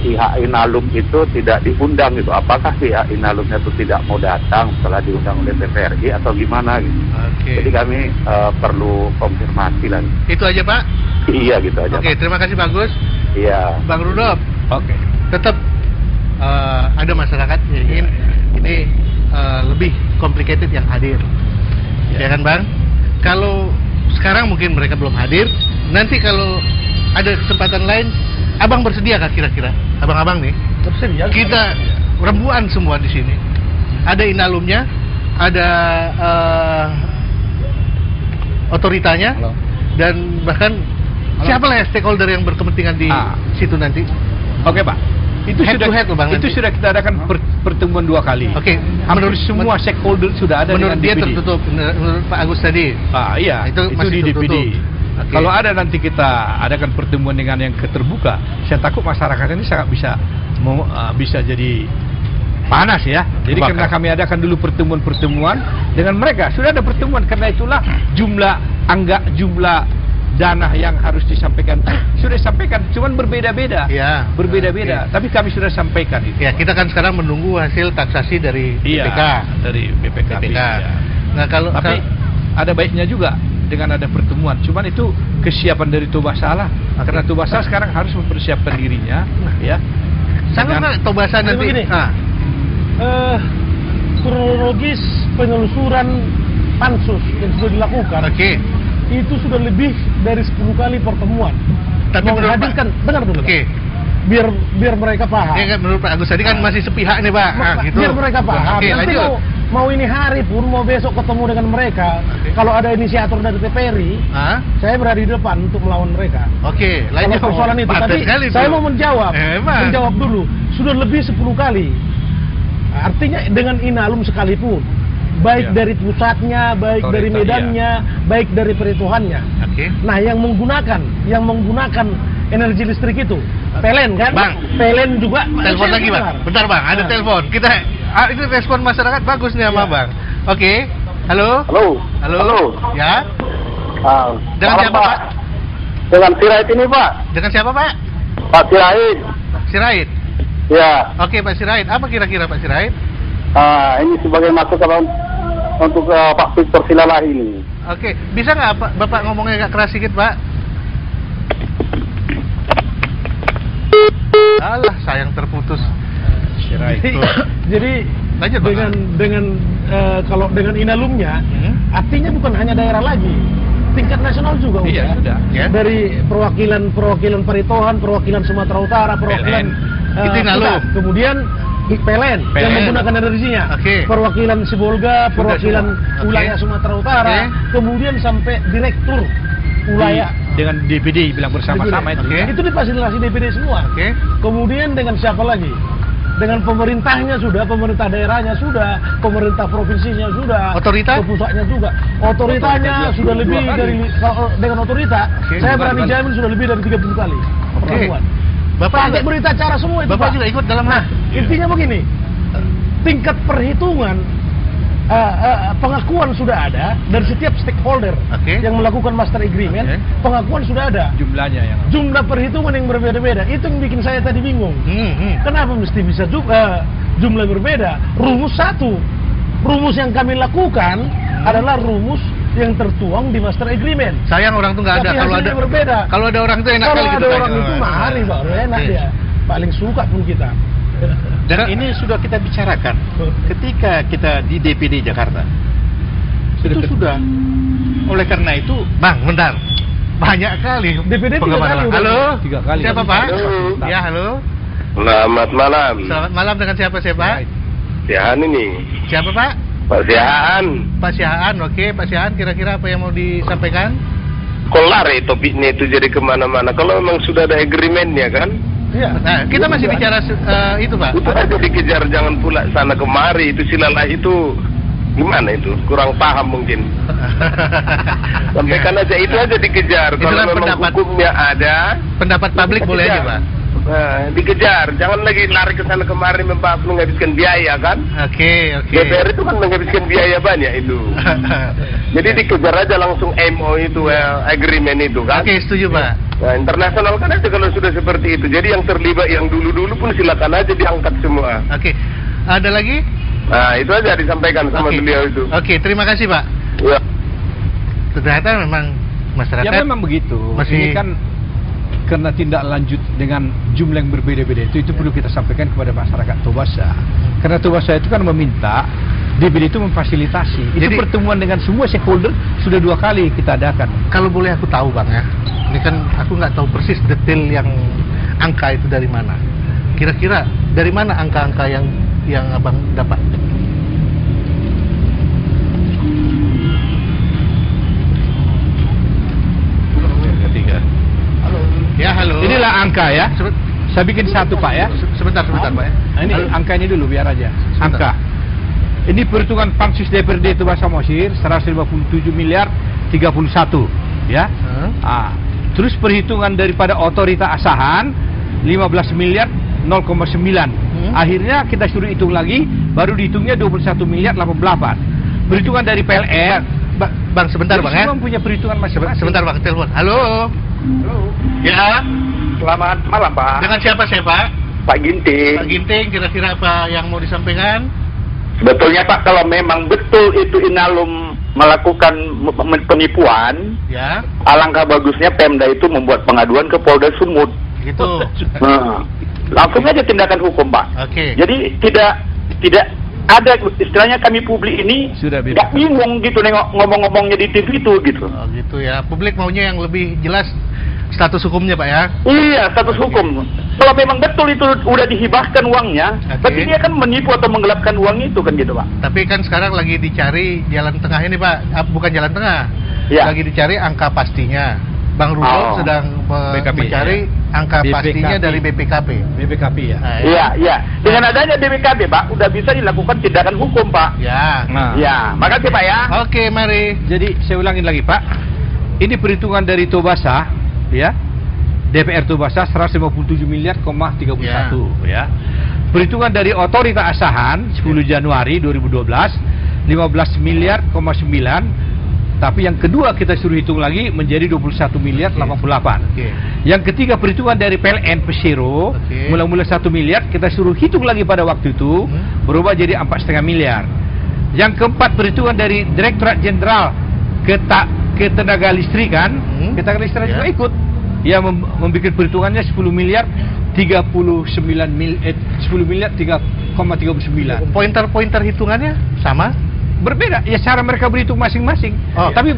pihak Inalum itu tidak diundang gitu? Apakah pihak Inalumnya itu tidak mau datang setelah diundang oleh TVRI atau gimana gitu? Jadi kami perlu konfirmasi lagi. Itu aja Pak? Iya gitu aja. Oke, terima kasih Bagus. Iya. Bang Rudolf. Oke. Tetap ada masyarakat yang ingin ini lebih complicated yang hadir, ya kan Bang? Kalau sekarang mungkin mereka belum hadir, nanti kalau ada kesempatan lain, Abang bersedia kah kira-kira? Abang-abang nih, bersedia. Kita rembuan semua di sini. Ada Inalumnya, ada otoritanya, dan bahkan siapa lah ya stakeholder yang berkepentingan di situ nanti? Oke Pak. Itu sudah kita adakan pertemuan 2 kali. Oke. Menurut semua stakeholder sudah ada. Menurut dia tertutup. Menurut Pak Agus tadi. Iya. Itu masih di DPD. Kalau ada nanti kita adakan pertemuan dengan yang terbuka, saya takut masyarakat ini sangat bisa jadi panas ya. Jadi karena kami adakan dulu pertemuan-pertemuan dengan mereka, sudah ada pertemuan, karena itulah jumlah dana yang harus disampaikan sudah disampaikan, cuman berbeda-beda. Ya, berbeda-beda. Tapi kami sudah sampaikan itu. Ya, kita kan sekarang menunggu hasil taksasi dari BPK. Dari BPK. Ya. Nah, tapi ada baiknya juga dengan ada pertemuan. Cuman itu kesiapan dari Tobasa lah. Karena Tobasa sekarang harus mempersiapkan dirinya, ya. Sanggup nggak Tobasa nanti? Begini, kronologis penelusuran pansus yang sudah dilakukan. Itu sudah lebih dari 10 kali pertemuan. Tapi menghadirkan, benar dulu. Biar mereka paham. Ya, kan, menurut Pak Agus tadi kan masih sepihak nih Pak. Gitu. Biar mereka paham. Nanti mau ini hari pun, mau besok ketemu dengan mereka. Kalau ada inisiator dari TPRI, saya berada di depan untuk melawan mereka. Lanjut. Kalau persoalan itu, tapi saya mau menjawab dulu. Sudah lebih 10 kali. Artinya dengan Inalum sekalipun, baik dari pusatnya, baik dari medannya, baik dari perhitungannya. Nah, yang menggunakan energi listrik itu PLN kan? Bang, PLN juga. Telepon lagi Bang. Bentar Bang, ada telepon. Kita ini respon masyarakat bagus nih sama Bang. Halo. Ya. Dengan siapa Pak? Dengan Sirait ini Pak. Dengan siapa Pak? Pak Sirait. Sirait. Ya. Pak Sirait. Apa kira-kira Pak Sirait? Ini sebagai masukan untuk Pak Victor Silalahi ini. Bisa nggak Bapak ngomongnya agak keras sedikit Pak? Alah, sayang terputus. Jadi kalau dengan Inalumnya, artinya bukan hanya daerah lagi, tingkat nasional juga. Sudah. Dari perwakilan Paritohan, perwakilan Sumatera Utara, perwakilan kemudian PLN yang menggunakan energinya, perwakilan Sibolga, perwakilan wilayah Sumatera Utara, kemudian sampai direktur wilayah dengan DPD bilang bersama-sama itu difasilitasi DPD semua. Kemudian dengan siapa lagi? Dengan pemerintahnya sudah, pemerintah daerahnya sudah, pemerintah provinsinya sudah, otorita pusatnya juga. Otoritanya sudah lebih dari, dengan otorita saya berani jamin sudah lebih dari 30 kali pertemuan. Bapak berita acara semua itu. Bapak juga ikut dalam. Intinya begini, tingkat perhitungan pengakuan sudah ada dari setiap stakeholder yang melakukan master agreement. Pengakuan sudah ada. Jumlah perhitungan yang berbeda-beda. Itu yang bikin saya tadi bingung. Kenapa mesti bisa jumlah berbeda? Rumus satu. Rumus yang kami lakukan adalah rumus yang tertuang di master agreement. Sayang orang itu nggak ada. Kalau ada berbeda. Kalau ada orang itu enak kali. Kalau ada orang itu hari baru enak dia. Paling suka pun kita. Dan ini sudah kita bicarakan ketika kita di DPD Jakarta. Itu sudah. Oleh karena itu, Bang, bentar. Banyak kali. DPD 3 kali. Halo. 3 kali. Siapa Pak? Ya, halo. Selamat malam. Selamat malam, dengan siapa Pak? Siahan ini. Siapa Pak? Pak Siahan. Pak Siahan, Pak Siahan, kira-kira apa yang mau disampaikan? Kelar topiknya itu jadi kemana-mana. Kalau memang sudah ada agreementnya kan? Iya. Nah, kita masih bicara itu Pak. Itu aja dikejar, jangan pula sana kemari. Itu Silalahi itu gimana itu? Kurang paham mungkin. Sampaikan aja, itu aja dikejar. Kalau memang hukumnya ada, pendapat publik boleh aja Pak. Dikejar, jangan lagi lari ke sana kemari menghabiskan biaya kan? DPR itu kan menghabiskan biaya banyak itu. Jadi dikejar aja langsung MO itu, agreement itu kan? Setuju Pak. Nah, internasional kan aja kalau sudah seperti itu. Jadi yang terlibat yang dulu-dulu pun silakan aja diangkat semua. Ada lagi? Nah, itu aja disampaikan sama beliau itu. Terima kasih Pak. Ya. Ternyata memang masyarakat. Ya memang begitu. Ini kan karena tindak lanjut dengan jumlah yang berbeda-beda itu perlu kita sampaikan kepada masyarakat Tobasa. Karena Tobasa itu kan meminta DPD itu memfasilitasi. Itu pertemuan dengan semua stakeholder sudah 2 kali kita adakan. Kalau boleh aku tahu Bang ya, ini kan aku nggak tahu persis detail yang angka itu dari mana. Kira-kira dari mana angka-angka yang Abang dapat? Ya, halo. Inilah angka ya. Saya bikin satu Pak ya. Sebentar Pak ya. Nah, ini angka ini dulu biar aja. Angka. Ini perhitungan pansus DPRD Tobasa Mosir 157 miliar 31. ya. Terus perhitungan daripada otorita asahan 15 miliar 0,9. Akhirnya kita suruh hitung lagi, baru dihitungnya 21 miliar 88. Perhitungan dari PLN. Bang, sebentar Bang ya. Semua punya perhitungan masing-masing. Sebentar Bang, telepon. Halo. Halo. Ya. Selamat malam, Pak. Dengan siapa saya Pak? Pak Ginting. Pak Ginting, kira-kira apa yang mau disampaikan? Sebetulnya Pak, kalau memang betul itu Inalum melakukan penipuan, ya, alangkah bagusnya Pemda itu membuat pengaduan ke Polda Sumut. Gitu. Nah, langsung aja tindakan hukum, Pak. Oke. Jadi tidak ada istilahnya kami publik ini nggak bingung gitu nengok ngomong-ngomongnya di TV itu gitu. Oh, gitu ya. Publik maunya yang lebih jelas status hukumnya Pak ya? Iya, status hukum. Kalau memang betul itu udah dihibahkan uangnya, berarti dia kan menipu atau menggelapkan uang itu kan gitu Pak. Tapi kan sekarang lagi dicari jalan tengah ini Pak, bukan jalan tengah. Ya. Lagi dicari angka pastinya. Bang Rudolf sedang mencari angka pastinya dari BPKP. BPKP ya. Iya, iya. Dengan adanya BPKP Pak, udah bisa dilakukan tindakan hukum Pak. Ya. Ya, makasih Pak ya. Oke, mari. Jadi saya ulangin lagi Pak. Ini perhitungan dari Tobasa, ya. DPR Tobasa 157 miliar, 31 ya. Perhitungan dari Otorita Asahan 10 Januari 2012 15 miliar, 9. Tapi yang kedua kita suruh hitung lagi menjadi 21 miliar 88. Yang ketiga perhitungan dari PLN Persero mula-mula 1 miliar kita suruh hitung lagi pada waktu itu berubah jadi 4,5 miliar. Yang keempat perhitungan dari Direktorat Jenderal Ketenaga Listrikan, Ketenaga Listrikan juga ikut. Ia membuat perhitungannya 10 miliar 39 10 miliar 3,39. Pointer-pointer hitungannya sama? Berbeda, ya cara mereka berhitung masing-masing. Tapi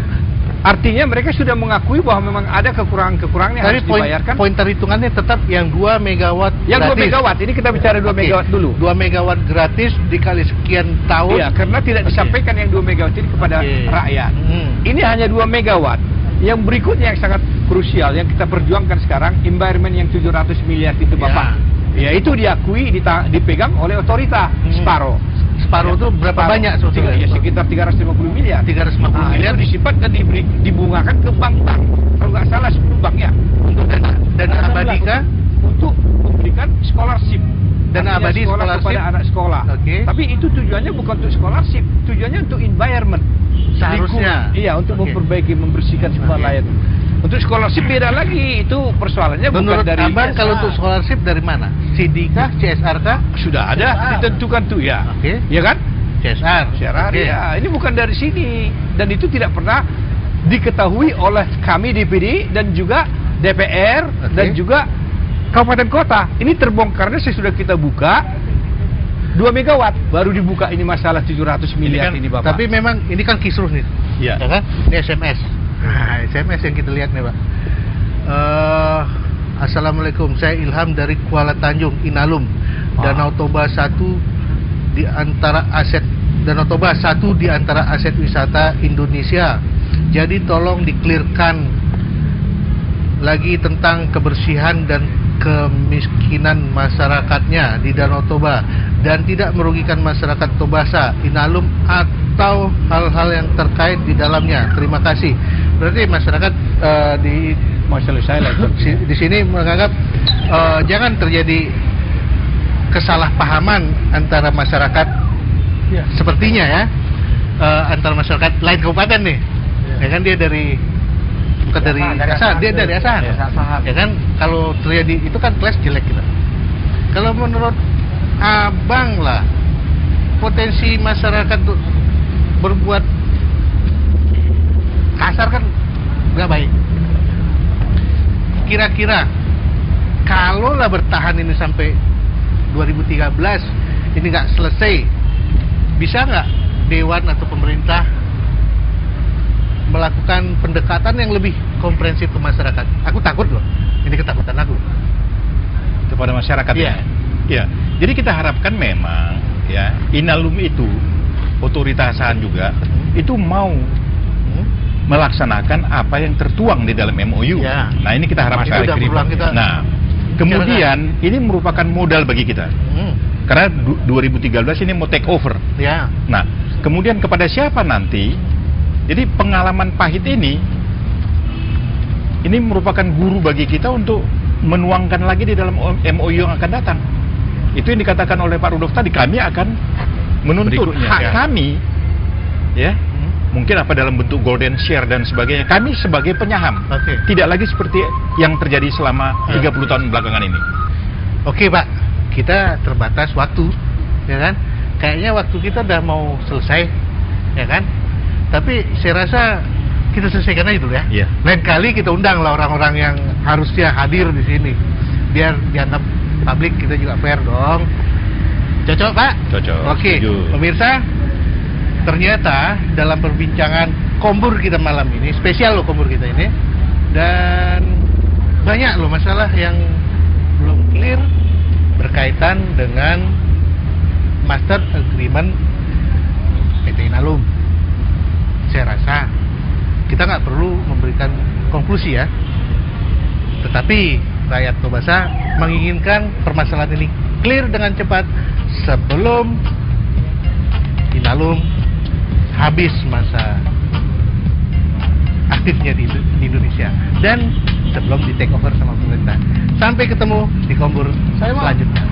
artinya mereka sudah mengakui bahwa memang ada kekurangan-kekurangan yang harus dibayarkan. Pointer hitungannya tetap yang 2 megawatt yang gratis. 2 megawatt, ini kita bicara 2 megawatt dulu. 2 megawatt gratis dikali sekian tahun. Iya, karena tidak disampaikan yang 2 megawatt ini kepada rakyat. Ini hanya 2 megawatt. Yang berikutnya yang sangat krusial yang kita perjuangkan sekarang, environment yang 700 miliar itu Bapak. Ya itu diakui, dipegang oleh otorita Separuh. Separuh itu berapa banyak sebetulnya? Ya sekitar 350 miliar. 350 miliar itu disimpan dan dibungakan ke bank-bank. Kalau nggak salah 10 bank ya. Untuk dana abadi kah? Untuk memberikan scholarship. Dana abadi sekolah kepada anak sekolah. Tapi itu tujuannya bukan untuk scholarship, tujuannya untuk environment. Seharusnya. Iya, untuk memperbaiki, membersihkan sekolah lain. Untuk scholarship beda lagi, itu persoalannya menurut bukan dari Abang kalau untuk scholarship dari mana? CD kah? CSR kah? Sudah ada, ditentukan tuh ya. Ya kan? CSR. Ya, ini bukan dari sini dan itu tidak pernah diketahui oleh kami DPD dan juga DPR dan juga kabupaten kota. Ini terbongkarnya sesudah kita buka 2 megawatt baru dibuka ini masalah 700 miliar ini Bapak. Tapi memang ini kan kisruh nih. Iya. Ya kan? Ini SMS. Nah, SMS yang kita lihat nih Pak. Assalamualaikum, saya Ilham dari Kuala Tanjung, Inalum. Danau Toba 1 di antara aset wisata Indonesia. Jadi tolong diklirkan lagi tentang kebersihan dan kemiskinan masyarakatnya di Danau Toba dan tidak merugikan masyarakat Tobasa, Inalum atau hal-hal yang terkait di dalamnya. Terima kasih. Berarti masyarakat di sini menganggap jangan terjadi kesalahpahaman antara masyarakat sepertinya ya antara masyarakat lain kabupaten nih. Ya kan dia dari bukan dari Asahan, dia dari Asahan. Ya kan kalau terjadi itu kan kelas jelek kita. Kalau menurut Abang lah potensi masyarakat tuh berbuat kasar kan nggak baik. Kira-kira kalau lah bertahan ini sampai 2013 ini nggak selesai, bisa nggak Dewan atau pemerintah melakukan pendekatan yang lebih komprehensif ke masyarakat? Aku takut loh, ini ketakutan aku kepada masyarakat. Ya. Jadi kita harapkan memang ya Inalum itu otoritasan juga itu mau melaksanakan apa yang tertuang di dalam MOU. Nah ini kita harapkan. Nah kemudian ini merupakan modal bagi kita. Karena 2013 ini mau take over. Nah kemudian kepada siapa nanti? Jadi pengalaman pahit ini ini merupakan guru bagi kita untuk menuangkan lagi di dalam MOU yang akan datang. Itu yang dikatakan oleh Pak Rudolf tadi, kami akan menuntut hak kami, ya, mungkin apa dalam bentuk golden share dan sebagainya. Kami sebagai penyaham, tidak lagi seperti yang terjadi selama 30 tahun belakangan ini. Oke Pak, kita terbatas waktu, ya kan? Kayaknya waktu kita udah mau selesai, ya kan? Tapi saya rasa kita selesaikan aja dulu ya. Iya. Lain kali kita undang lah orang-orang yang harusnya hadir di sini, biar dianggap publik kita juga fair dong. Cocok Pak? Cocok. Oke, pemirsa, ternyata dalam perbincangan Kombur kita malam ini, spesial loh Kombur kita ini, dan banyak loh masalah yang belum clear berkaitan dengan Master Agreement PT Inalum. Saya rasa kita nggak perlu memberikan konklusi ya, tetapi rakyat Tobasa menginginkan permasalahan ini clear dengan cepat sebelum Inalum habis masa aktifnya di Indonesia dan sebelum di take over sama pemerintah. Sampai ketemu di Kombur selanjutnya.